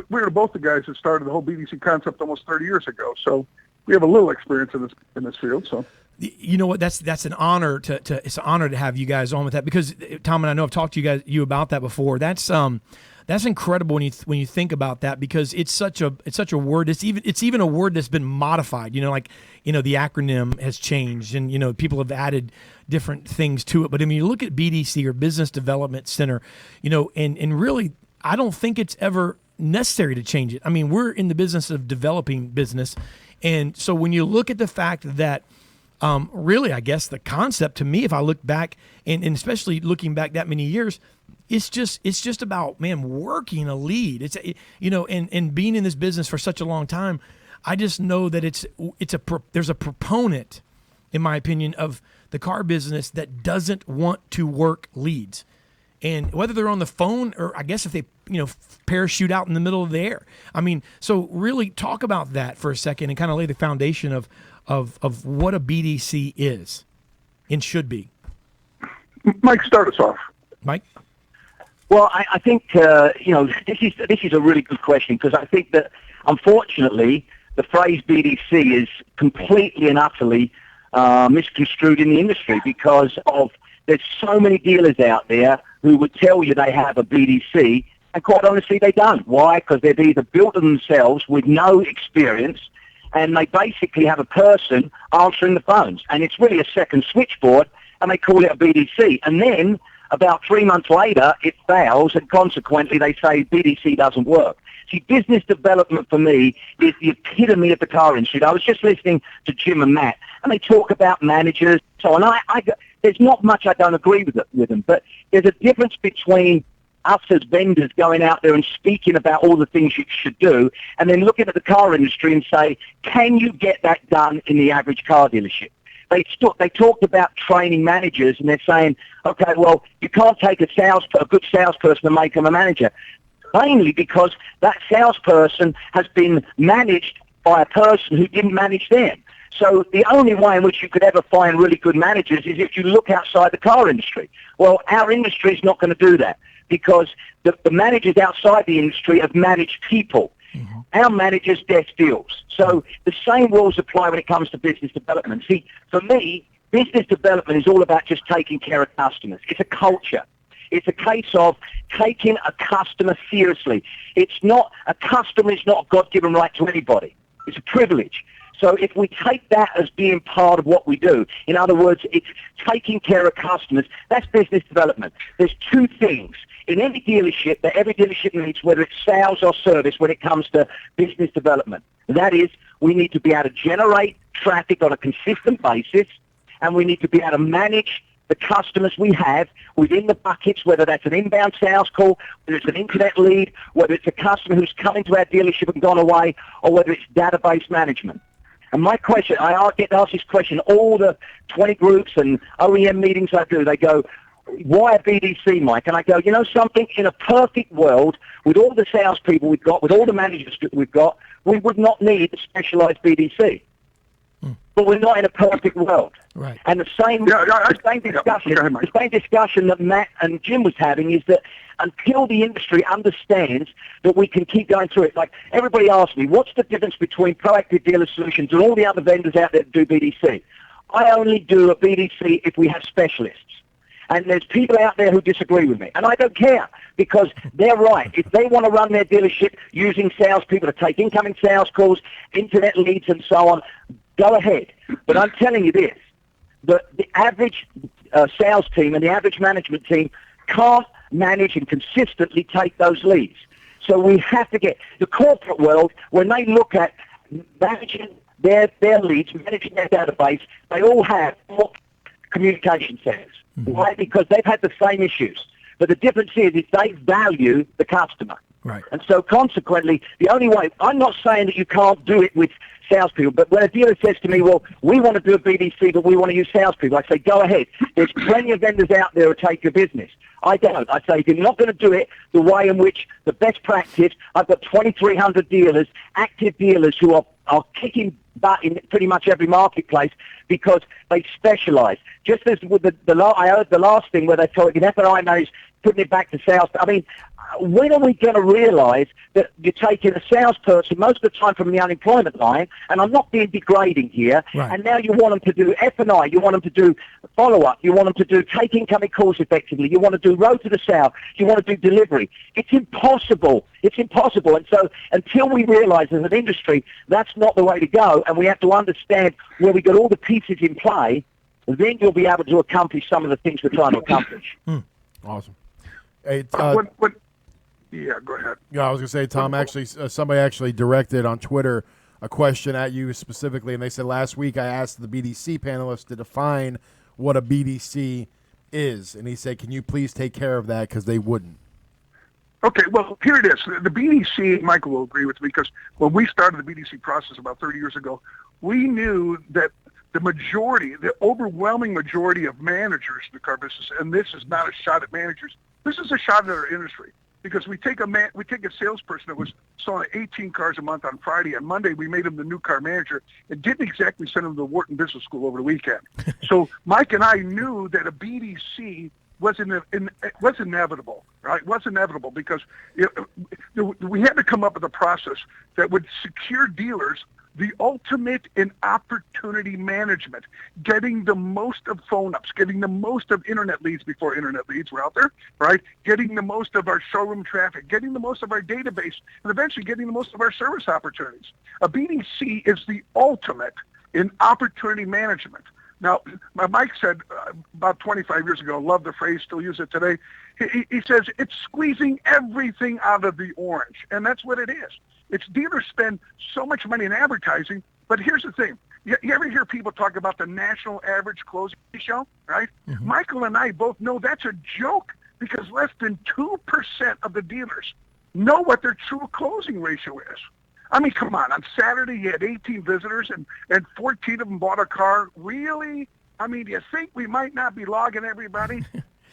we were both the guys that started the whole BDC concept almost 30 years ago. So we have a little experience in this field. So, you know what? That's an honor it's an honor to have you guys on with that, because Tom and I know I've talked to you about that before. That's incredible when you think about that, because it's such a word. It's even a word that's been modified. The acronym has changed, and people have added different things to it. But I mean, you look at BDC, or Business Development Center, and really, I don't think it's ever necessary to change it. I mean, we're in the business of developing business, and so when you look at the fact that really, I guess the concept, to me, if I look back, and especially looking back that many years, it's just about, man, working a lead. It's and being in this business for such a long time, I just know that there's a proponent, in my opinion, of the car business that doesn't want to work leads, and whether they're on the phone, or I guess if they parachute out in the middle of the air. I mean, so really talk about that for a second and kind of lay the foundation of what a BDC is and should be. Mike, start us off. Mike? Well, I think this is a really good question, because I think that, unfortunately, the phrase BDC is completely and utterly misconstrued in the industry, because there's so many dealers out there who would tell you they have a BDC, and quite honestly, they don't. Why? Because they've either built it themselves with no experience, and they basically have a person answering the phones, and it's really a second switchboard, and they call it a BDC. And then about 3 months later, it fails, and consequently, they say BDC doesn't work. See, business development for me is the epitome of the car industry. I was just listening to Jim and Matt, and they talk about managers. So, and there's not much I don't agree with them, but there's a difference between us as vendors going out there and speaking about all the things you should do, and then looking at the car industry and say, can you get that done in the average car dealership? They talked about training managers, and they're saying, okay, well, you can't take a good salesperson and make them a manager. Mainly because that salesperson has been managed by a person who didn't manage them. So the only way in which you could ever find really good managers is if you look outside the car industry. Well, our industry is not going to do that, because the managers outside the industry have managed people. Mm-hmm. Our managers desk deals. So the same rules apply when it comes to business development. See, for me, business development is all about just taking care of customers. It's a culture. It's a case of taking a customer seriously. A customer is not a God-given right to anybody. It's a privilege. So if we take that as being part of what we do, in other words, it's taking care of customers, that's business development. There's two things in any dealership that every dealership needs, whether it's sales or service, when it comes to business development. That is, we need to be able to generate traffic on a consistent basis, and we need to be able to manage the customers we have within the buckets, whether that's an inbound sales call, whether it's an internet lead, whether it's a customer who's come into our dealership and gone away, or whether it's database management. And my question, I get asked this question, all the 20 groups and OEM meetings I do, they go, why a BDC, Mike? And I go, you know something? In a perfect world, with all the salespeople we've got, with all the managers that we've got, we would not need a specialized BDC. But we're not in a perfect world. Right. And the same discussion that Matt and Jim was having is that until the industry understands that we can keep going through it, like everybody asks me, what's the difference between Proactive Dealer Solutions and all the other vendors out there that do BDC? I only do a BDC if we have specialists. And there's people out there who disagree with me. And I don't care, because they're right. If they want to run their dealership using salespeople to take incoming sales calls, internet leads, and so on, go ahead. But I'm telling you this, the average sales team and the average management team can't manage and consistently take those leads. So we have to get the corporate world, when they look at managing their leads, managing their database, they all have communication centers. Why? Because they've had the same issues. But the difference is they value the customer. Right. And so consequently, the only way, I'm not saying that you can't do it with salespeople, but when a dealer says to me, well, we want to do a BDC, but we want to use salespeople, I say, go ahead. There's plenty of vendors out there who take your business. I don't. I say, if you're not going to do it the way in which the best practice, I've got 2,300 dealers, active dealers who are kicking butt in pretty much every marketplace because they specialize. Just as with I heard the last thing where they told you F&I managed putting it back to sales. I mean, when are we going to realize that you're taking a salesperson most of the time from the unemployment line, and I'm not being degrading here, and now you want them to do F&I, you want them to do follow-up, you want them to do take incoming calls effectively, you want to do road to the sale, you want to do delivery. It's impossible. It's impossible. And so until we realize as an industry that's not the way to go, and we have to understand where we got all the pieces in play, then you'll be able to accomplish some of the things we're trying to accomplish. Awesome. Hey, yeah, go ahead. Yeah, I was gonna say, Tom. Actually, somebody actually directed on Twitter a question at you specifically, and they said last week I asked the BDC panelists to define what a BDC is, and he said, "Can you please take care of that?" Because they wouldn't. Okay, well, here it is. The BDC, Michael will agree with me, because when we started the BDC process about 30 years ago, we knew that the overwhelming majority of managers in the car business, and this is not a shot at managers, this is a shot at our industry. Because we take a salesperson that was selling 18 cars a month on Friday. On Monday, we made him the new car manager and didn't exactly send him to Wharton Business School over the weekend. So Mike and I knew that a BDC was inevitable, right? It was inevitable because we had to come up with a process that would secure dealers the ultimate in opportunity management, getting the most of phone-ups, getting the most of internet leads before internet leads were out there, right? Getting the most of our showroom traffic, getting the most of our database, and eventually getting the most of our service opportunities. A BDC is the ultimate in opportunity management. Now, Mike said about 25 years ago, love the phrase, still use it today, he says it's squeezing everything out of the orange, and that's what it is. It's dealers spend so much money in advertising, but here's the thing. You ever hear people talk about the national average closing ratio, right? Mm-hmm. Michael and I both know that's a joke because less than 2% of the dealers know what their true closing ratio is. I mean, come on. On Saturday, you had 18 visitors and 14 of them bought a car. Really? I mean, do you think we might not be logging everybody?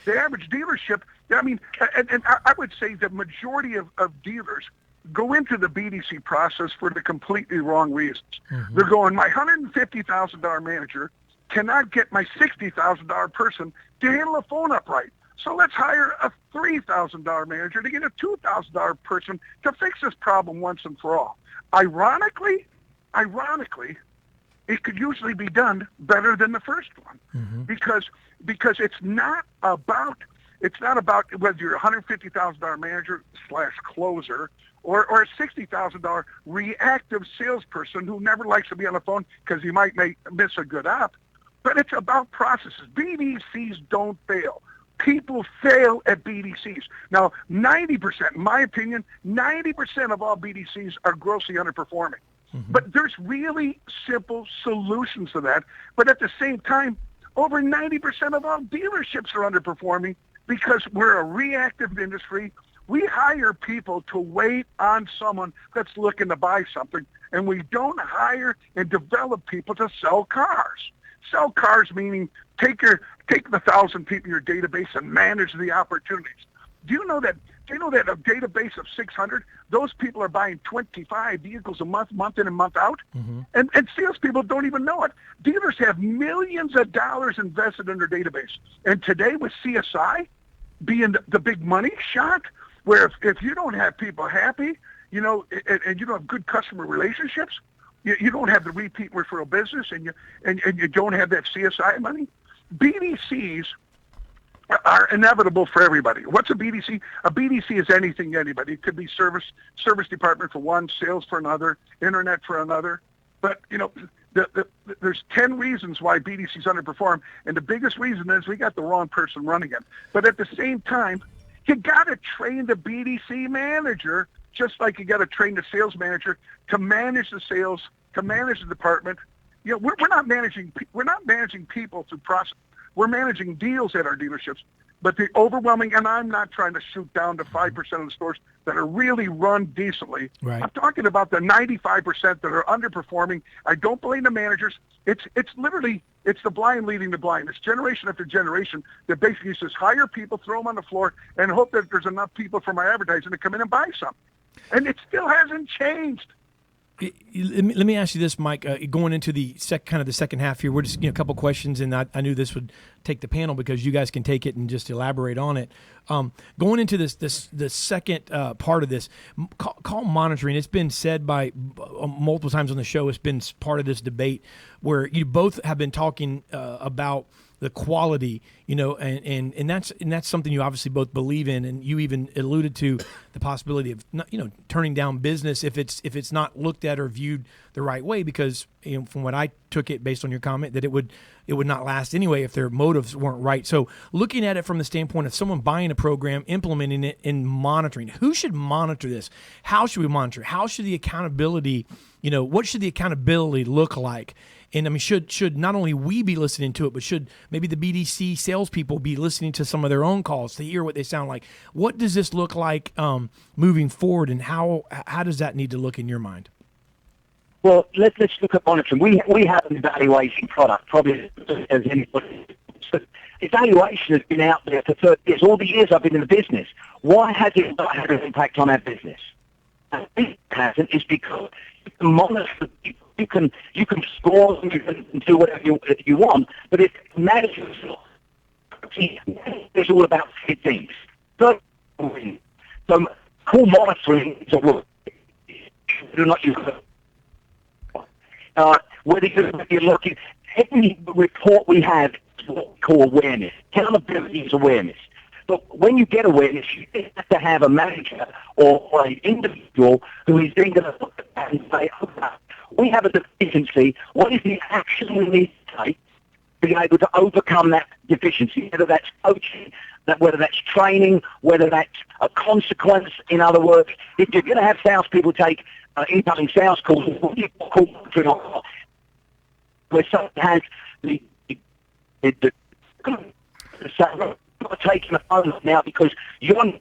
The average dealership, I mean, and I would say the majority of dealers go into the BDC process for the completely wrong reasons. Mm-hmm. They're going, my $150,000 manager cannot get my $60,000 person to handle a phone up right. So let's hire a $3,000 manager to get a $2,000 person to fix this problem once and for all. Ironically, it could usually be done better than the first one, mm-hmm. because it's not about whether you're a $150,000 manager / closer or a $60,000 reactive salesperson who never likes to be on the phone because he might miss a good op. But it's about processes. BDCs don't fail. People fail at BDCs. Now, 90%, in my opinion, 90% of all BDCs are grossly underperforming. Mm-hmm. But there's really simple solutions to that. But at the same time, over 90% of all dealerships are underperforming because we're a reactive industry. We hire people to wait on someone that's looking to buy something. and we don't hire and develop people to sell cars. Sell cars meaning take the 1,000 people in your database and manage the opportunities. Do you know that a database of 600, those people are buying 25 vehicles a month in and month out? Mm-hmm. And salespeople don't even know it. Dealers have millions of dollars invested in their database. And today with CSI being the big money shot, where if you don't have people happy, you know, and you don't have good customer relationships, you don't have the repeat referral business, and you don't have that CSI money, BDCs are inevitable for everybody. What's a BDC? A BDC is anything to anybody. It could be service department for one, sales for another, internet for another. But, you know, there's 10 reasons why BDCs underperform, and the biggest reason is we got the wrong person running it. But at the same time, you got to train the BDC manager just like you got to train the sales manager to manage the sales, to manage the department. You know, we're not managing people through process. We're managing deals at our dealerships, but the overwhelming, and I'm not trying to shoot down to 5% of the stores that are really run decently. Right. I'm talking about the 95% that are underperforming. I don't blame the managers. It's literally, it's the blind leading the blind. It's generation after generation that basically says hire people, throw them on the floor, and hope that there's enough people for my advertising to come in and buy something. And it still hasn't changed. Let me ask you this, Mike. Going into the second half here, we're just a couple questions, and I knew this would take the panel because you guys can take it and just elaborate on it. Going into the second part of this, call monitoring. It's been said by multiple times on the show. It's been part of this debate where you both have been talking about the quality, and that's something you obviously both believe in, and you even alluded to the possibility of turning down business if it's not looked at or viewed the right way, because from what I took it based on your comment that it would not last anyway if their motives weren't right. So looking at it from the standpoint of someone buying a program, implementing it, and monitoring, who should monitor this? How should we monitor? How should the accountability, what should the accountability look like? And I mean, should not only we be listening to it, but should maybe the BDC salespeople be listening to some of their own calls to hear what they sound like? What does this look like moving forward, and how does that need to look in your mind? Well, let's look at monitoring. We have an evaluation product, probably as anybody. Evaluation has been out there for 30 years. All the years I've been in the business. Why has it not had an impact on our business? And it hasn't. Is because you can monitor people. You can score them, you can do whatever you want, but if managers, it's all about three things. So call monitoring is a word. Do not use it. Whether you're looking, every report we have is what we call awareness. Accountability is awareness. But when you get awareness, you have to have a manager or an individual who is then going to look at that and say, okay, we have a deficiency. What is the action we need to take to be able to overcome that deficiency? Whether that's coaching, whether that's training, whether that's a consequence. In other words, if you're going to have salespeople take incoming sales calls, what do you call where someone has the not taking the phone now because you're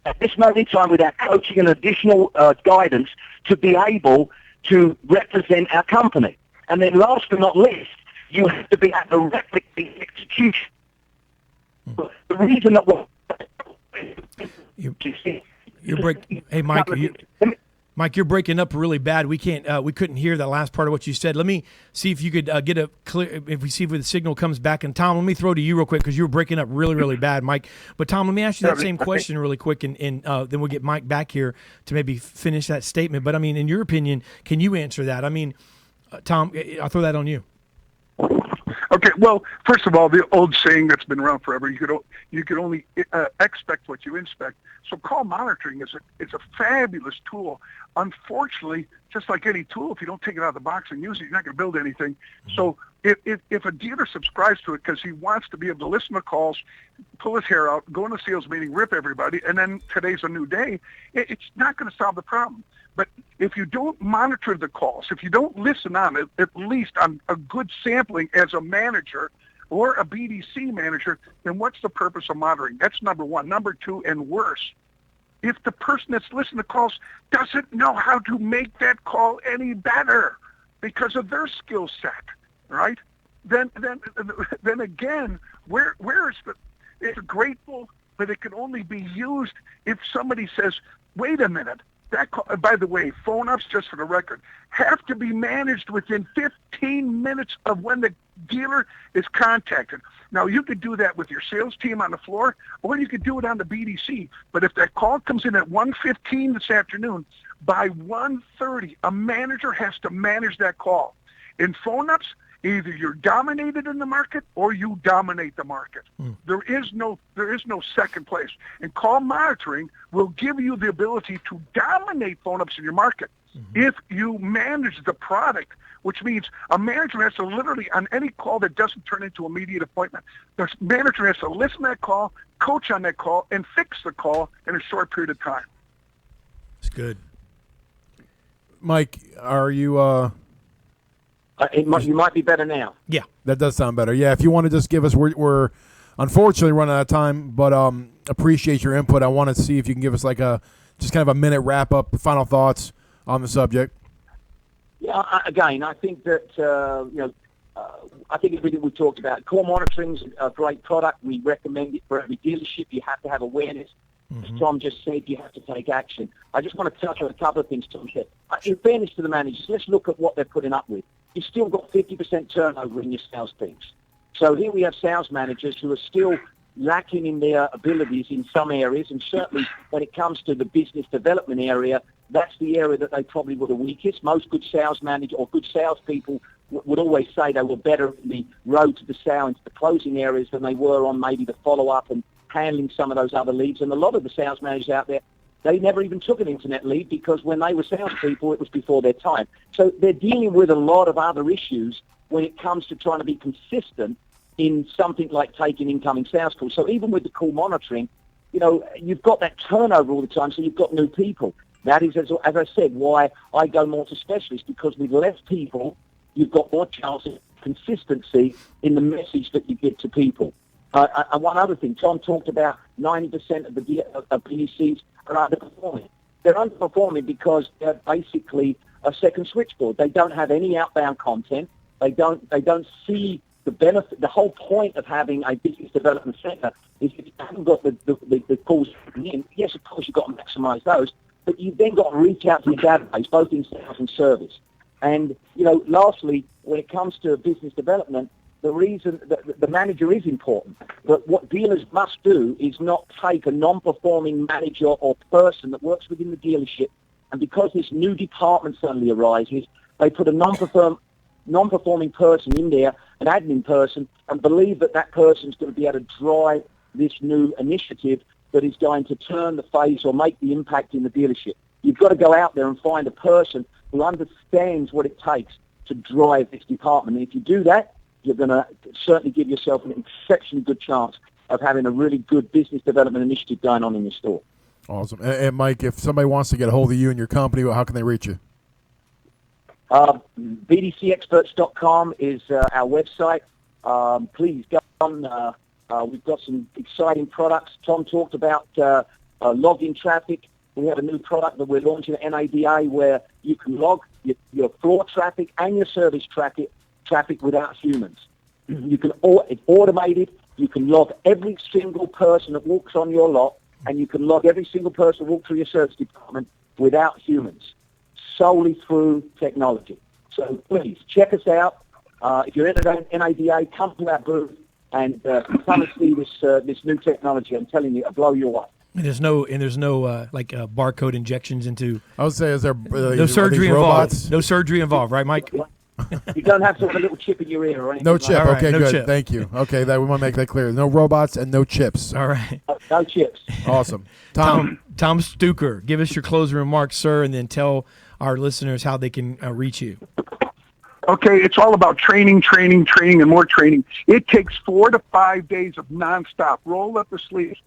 at this moment in time without coaching and additional guidance to be able to represent our company. And then last but not least, you have to be able to replicate the execution. The reason that Hey, Mike, Mike, you're breaking up really bad. We couldn't hear that last part of what you said. Let me see if you could get a clear. If we see if the signal comes back. And Tom, let me throw to you real quick because you were breaking up really, really bad, Mike. But Tom, let me ask you that same question really quick, and then we'll get Mike back here to maybe finish that statement. But I mean, in your opinion, can you answer that? I mean, Tom, I'll throw that on you. Okay, well, first of all, the old saying that's been around forever, you could only expect what you inspect. So call monitoring is a fabulous tool. Unfortunately, just like any tool, if you don't take it out of the box and use it, you're not going to build anything. So if a dealer subscribes to it because he wants to be able to listen to calls, pull his hair out, go in a sales meeting, rip everybody, and then today's a new day, it's not going to solve the problem. But if you don't monitor the calls, if you don't listen on it, at least on a good sampling as a manager or a BDC manager, then what's the purpose of monitoring? That's number one. Number two, and worse, if the person that's listening to calls doesn't know how to make that call any better because of their skill set, right? Then again, where is the? It's grateful, but it can only be used if somebody says, "Wait a minute." That call, by the way, phone ups, just for the record, have to be managed within 15 minutes of when the dealer is contacted. Now, you could do that with your sales team on the floor, or you could do it on the BDC. But if that call comes in at 1:15 this afternoon, by 1:30, a manager has to manage that call. In phone ups, either you're dominated in the market or you dominate the market. There is no second place. And call monitoring will give you the ability to dominate phone ups in your market if you manage the product, which means a manager has to literally, on any call that doesn't turn into immediate appointment, the manager has to listen to that call, coach on that call, and fix the call in a short period of time. It's good. Mike, are you you might be better now. Yeah, that does sound better. Yeah, if you want to just give us, we're unfortunately running out of time, but appreciate your input. I want to see if you can give us like just kind of a minute wrap up, final thoughts on the subject. Yeah, again, I think that I think everything we talked about. Call monitoring's a great product. We recommend it for every dealership. You have to have awareness. As Tom just said, you have to take action. I just want to touch on a couple of things Tom said. In fairness to the managers, let's look at what they're putting up with. You've still got 50% turnover in your sales teams. So here we have sales managers who are still lacking in their abilities in some areas, and certainly when it comes to the business development area, that's the area that they probably were the weakest. Most good sales managers or good salespeople would always say they were better in the road to the sale and to the closing areas than they were on maybe the follow-up and handling some of those other leads. And a lot of the sales managers out there, they never even took an internet lead because when they were salespeople, it was before their time. So they're dealing with a lot of other issues when it comes to trying to be consistent in something like taking incoming sales calls. So even with the call monitoring, you've got that turnover all the time, so you've got new people. That is, as I said, why I go more to specialists, because with less people, you've got more chance of consistency in the message that you give to people. And one other thing, Tom talked about 90% of the BDCs are underperforming. They're underperforming because they're basically a second switchboard. They don't have any outbound content. They don't see the benefit. The whole point of having a business development center is if you haven't got the calls coming in, yes, of course, you've got to maximize those, but you've then got to reach out to your database, both in sales and service. And, lastly, when it comes to business development, the reason that the manager is important, but what dealers must do is not take a non-performing manager or person that works within the dealership, and because this new department suddenly arises, they put a non-performing person in there, an admin person, and believe that person's going to be able to drive this new initiative that is going to turn the face or make the impact in the dealership. You've got to go out there and find a person who understands what it takes to drive this department. And if you do that, you're going to certainly give yourself an exceptionally good chance of having a really good business development initiative going on in your store. Awesome. And Mike, if somebody wants to get a hold of you and your company, how can they reach you? BDCexperts.com is our website. Please go on. We've got some exciting products. Tom talked about login traffic. We have a new product that we're launching at NADA where you can log your floor traffic and your service traffic without humans. It's automated. You can log every single person that walks on your lot, and you can log every single person that walks through your service department without humans, solely through technology. So please check us out. If you're in NADA, come to our booth and come and see this new technology. I'm telling you, it'll blow you away. And there's no barcode injections into. I would say, is there no surgery involved? No surgery involved, right, Mike? You don't have to have a little chip in your ear or anything. No chip. Like okay, no good. chip. Thank you. Okay, we want to make that clear. No robots and no chips. All right. No chips. Awesome. Tom Stuker, give us your closing remarks, sir, and then tell our listeners how they can reach you. Okay, it's all about training, and more training. It takes 4 to 5 days of nonstop, roll up the sleeves,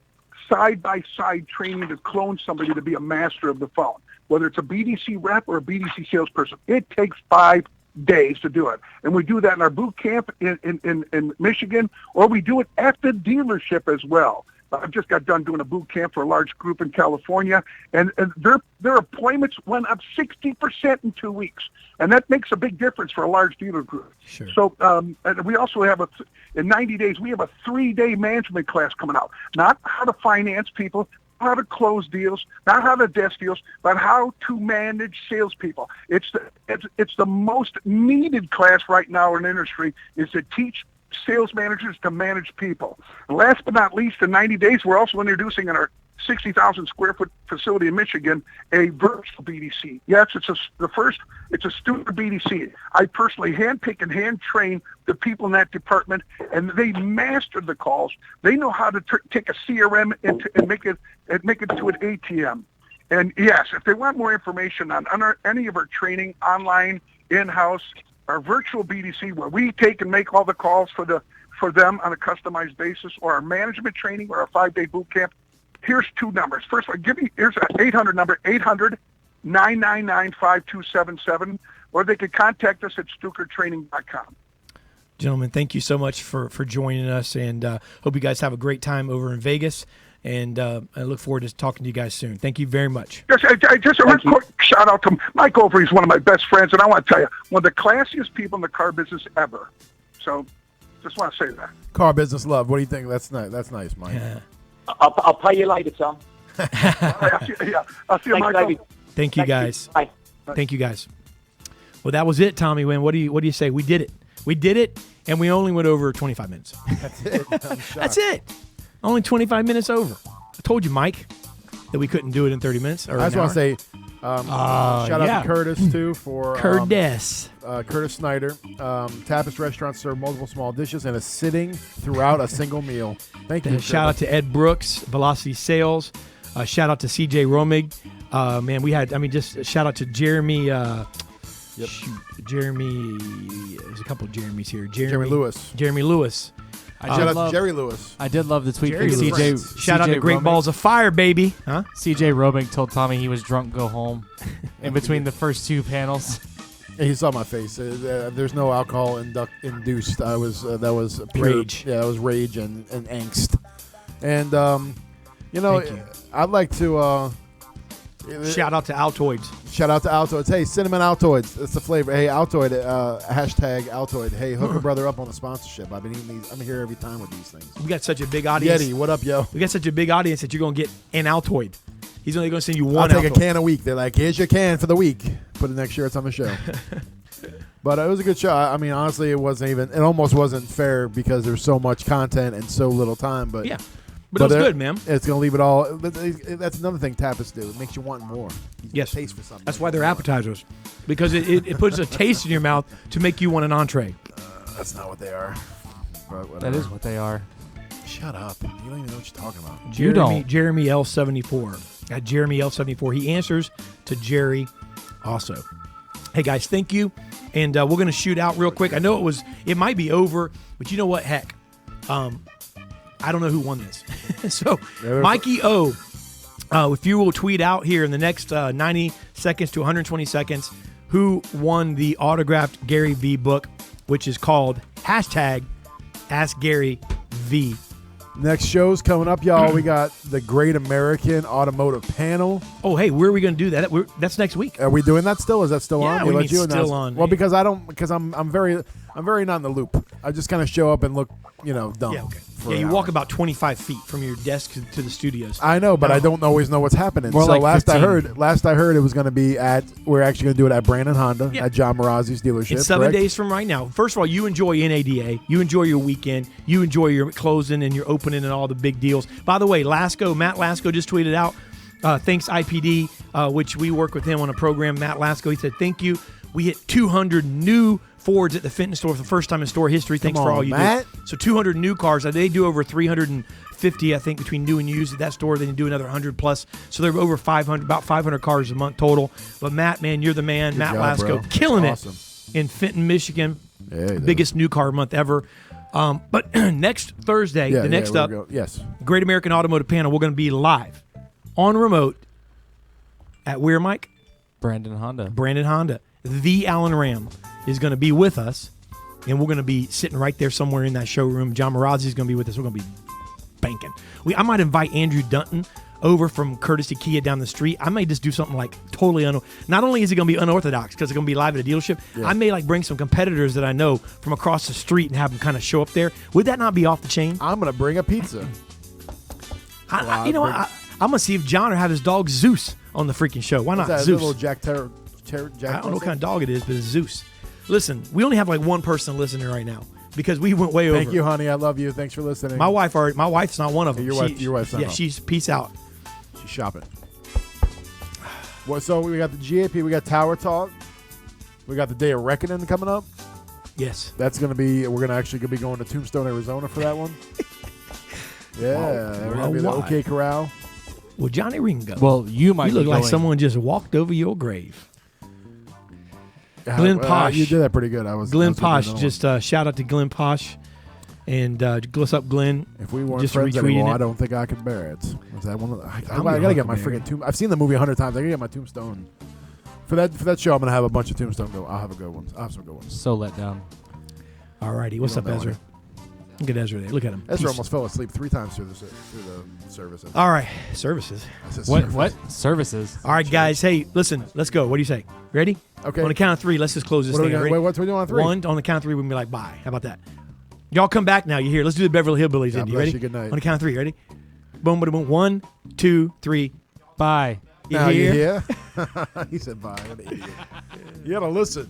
side-by-side training to clone somebody to be a master of the phone, whether it's a BDC rep or a BDC salesperson. It takes 5 days to do it. And we do that in our boot camp in Michigan, or we do it at the dealership as well. I just got done doing a boot camp for a large group in California, and their appointments went up 60% in 2 weeks, and that makes a big difference for a large dealer group. Sure. So, and we also have in 90 days, we have a 3-day management class coming out. Not how to finance people, how to close deals, not how to desk deals, but how to manage salespeople. It's the most needed class right now in the industry, is to teach sales managers to manage people. And last but not least, in 90 days, we're also introducing in our 60,000 square foot facility in Michigan a virtual BDC. Yes, it's a student BDC. I personally handpick and hand train the people in that department, and they mastered the calls. They know how to take a CRM and make it to an ATM. And yes, if they want more information on any of our training online, in-house, our virtual BDC, where we take and make all the calls for them on a customized basis, or our management training, or our 5-day boot camp, here's 2 numbers. First of all, here's an 800 number, 800-999-5277, or they can contact us at stukertraining.com. Gentlemen, thank you so much for joining us, and hope you guys have a great time over in Vegas. And I look forward to talking to you guys soon. Thank you very much. Just a real quick shout out to Mike Overy. He's one of my best friends, and I want to tell you, one of the classiest people in the car business ever. So, just want to say that. Car business love. What do you think? That's nice, Mike. Yeah. I'll pay you later, Tom. I'll see you, Mike. Thank you, guys. Bye. Thank you, guys. Well, that was it, Tommy Wynn. What do you say? We did it. We did it, and we only went over 25 minutes. That's it. That's it. Only 25 minutes over. I told you, Mike, that we couldn't do it in 30 minutes. Or I just want to say shout out to Curtis, too, for Curtis Snyder. Tapas restaurants serve multiple small dishes and is sitting throughout a single meal. Thank you. Shout out to Ed Brooks, Velocity Sales. Shout out to CJ Romig. Man, just shout out to Jeremy. Jeremy. There's a couple of Jeremys here. Jeremy Lewis. Jeremy Lewis. Shout out to Jerry Lewis. I did love the tweet Jerry from Lewis. CJ. Shout out to Great Balls of Fire, baby. Huh? CJ Robing told Tommy he was drunk, go home in between the first 2 panels. Yeah, he saw my face. There's no alcohol induced. That was pure rage. Yeah, that was rage and angst. And I'd like to shout out to Altoids. Shout out to Altoids. Hey, Cinnamon Altoids. That's the flavor. Hey, Altoid. Hashtag Altoid. Hey, hook a brother up on the sponsorship. I've been eating these. I'm here every time with these things. We got such a big audience. Yeti, what up, yo? We got such a big audience that you're going to get an Altoid. He's only going to send you one. I'll take a can a week. They're like, here's your can for the week. Put it next year. It's on the show. But it was a good show. I mean, honestly, it almost wasn't fair because there's so much content and so little time. But yeah. But it was good, man. It's going to leave it all. That's another thing tapas do. It makes you want more. Yes. Taste for something. That's why they're appetizers. Because it puts a taste in your mouth to make you want an entree. That's not what they are. But that is what they are. Shut up. You don't even know what you're talking about. Jeremy L74. At Jeremy L74. He answers to Jerry also. Hey, guys, thank you. And we're going to shoot out real quick. I know it might be over, but you know what? Heck. I don't know who won this. So, Mikey O, if you will tweet out here in the next 90 seconds to 120 seconds who won the autographed Gary V book, which is called #AskGaryV. Next show's coming up, y'all. We got the Great American Automotive Panel. Oh, hey, where are we going to do that? That's next week. Are we doing that still? Is that still on? Yeah, it's still on. Well, because I'm very not in the loop. I just kind of show up and look, dumb. Yeah, okay. Yeah, you walk about 25 feet from your desk to the studios. I know, but I don't always know what's happening. More so like last 15. I heard it was going to be we're actually going to do it at Brandon Honda at John Marazzi's dealership. It's 7 days from right now. First of all, you enjoy NADA. You enjoy your weekend. You enjoy your closing and your opening and all the big deals. By the way, Matt Lasco just tweeted out, thanks IPD, which we work with him on a program. Matt Lasco, he said, thank you. We hit 200 new Fords at the fitness store for the first time in store history. Thanks for all you do. So 200 new cars. They do over 350, I think, between new and used at that store. They do another 100 plus. So they're over 500, about 500 cars a month total. But Matt, man, you're the man. Good Matt job, Lasco, bro. Killing it in Fenton, Michigan. Yeah, biggest new car month ever. But next Thursday, yes, Great American Automotive Panel, we're going to be live on remote at where, Mike? Brandon Honda. The Alan Ram is going to be with us, and we're going to be sitting right there somewhere in that showroom. John Marazzi is going to be with us. We're going to be banking. I might invite Andrew Dunton over from Courtesy Kia down the street. I may just do something like totally not only is it going to be unorthodox because it's going to be live at a dealership, I may like bring some competitors that I know from across the street and have them kind of show up there. Would that not be off the chain? I'm going to bring a pizza. I'm going to see if John will have his dog Zeus on the freaking show. Why not Zeus? Zeus? Jack I don't know what kind of dog it is, but it's Zeus. Listen, we only have like one person listening right now because we went way over. Thank you, honey. I love you. Thanks for listening. My wife's not one of them. Your wife's not. Yeah, she's peace out. She's shopping. Well, so we got the GAP, we got Tower Talk, we got the Day of Reckoning coming up. Yes, that's gonna be. We're gonna actually be going to Tombstone, Arizona for that one. Yeah, we're gonna be the OK Corral. Well, Johnny Ringo. Well, you might. You look be like going. someone just walked over your grave. Glenn Posh. You did that pretty good. Glenn Posh. Just shout out to Glenn Posh. And what's up, Glenn? If we weren't just friends retweeting anymore, it. I don't think I could bear it. Is that one? I I'm gotta get my Huckleberry. freaking tomb. I've seen the movie 100 times. I gotta get my Tombstone. For that show, I'm gonna have a bunch of Tombstone. I'll have a good one. I'll have some good ones. So let down. Alrighty, what's up, Ezra? Look at Ezra there. Look at him. Ezra almost fell asleep 3 times through the service. All right, services. What services? All right, guys. Hey, listen. Let's go. What do you say? Ready? Okay. On the count of 3, let's just close this What are thing. we gonna- Ready? wait, what are we doing on 3? 1. On the count of 3, we can be like, bye. How about that? Y'all come back now. You're here. Let's do the Beverly Hillbillies. God Indy. bless Ready? you. Good night. On the count of 3. Ready? Boom, boom, boom. 1, 2, 3. Bye. You Now hear? you hear? He said bye. What an idiot. You gotta listen.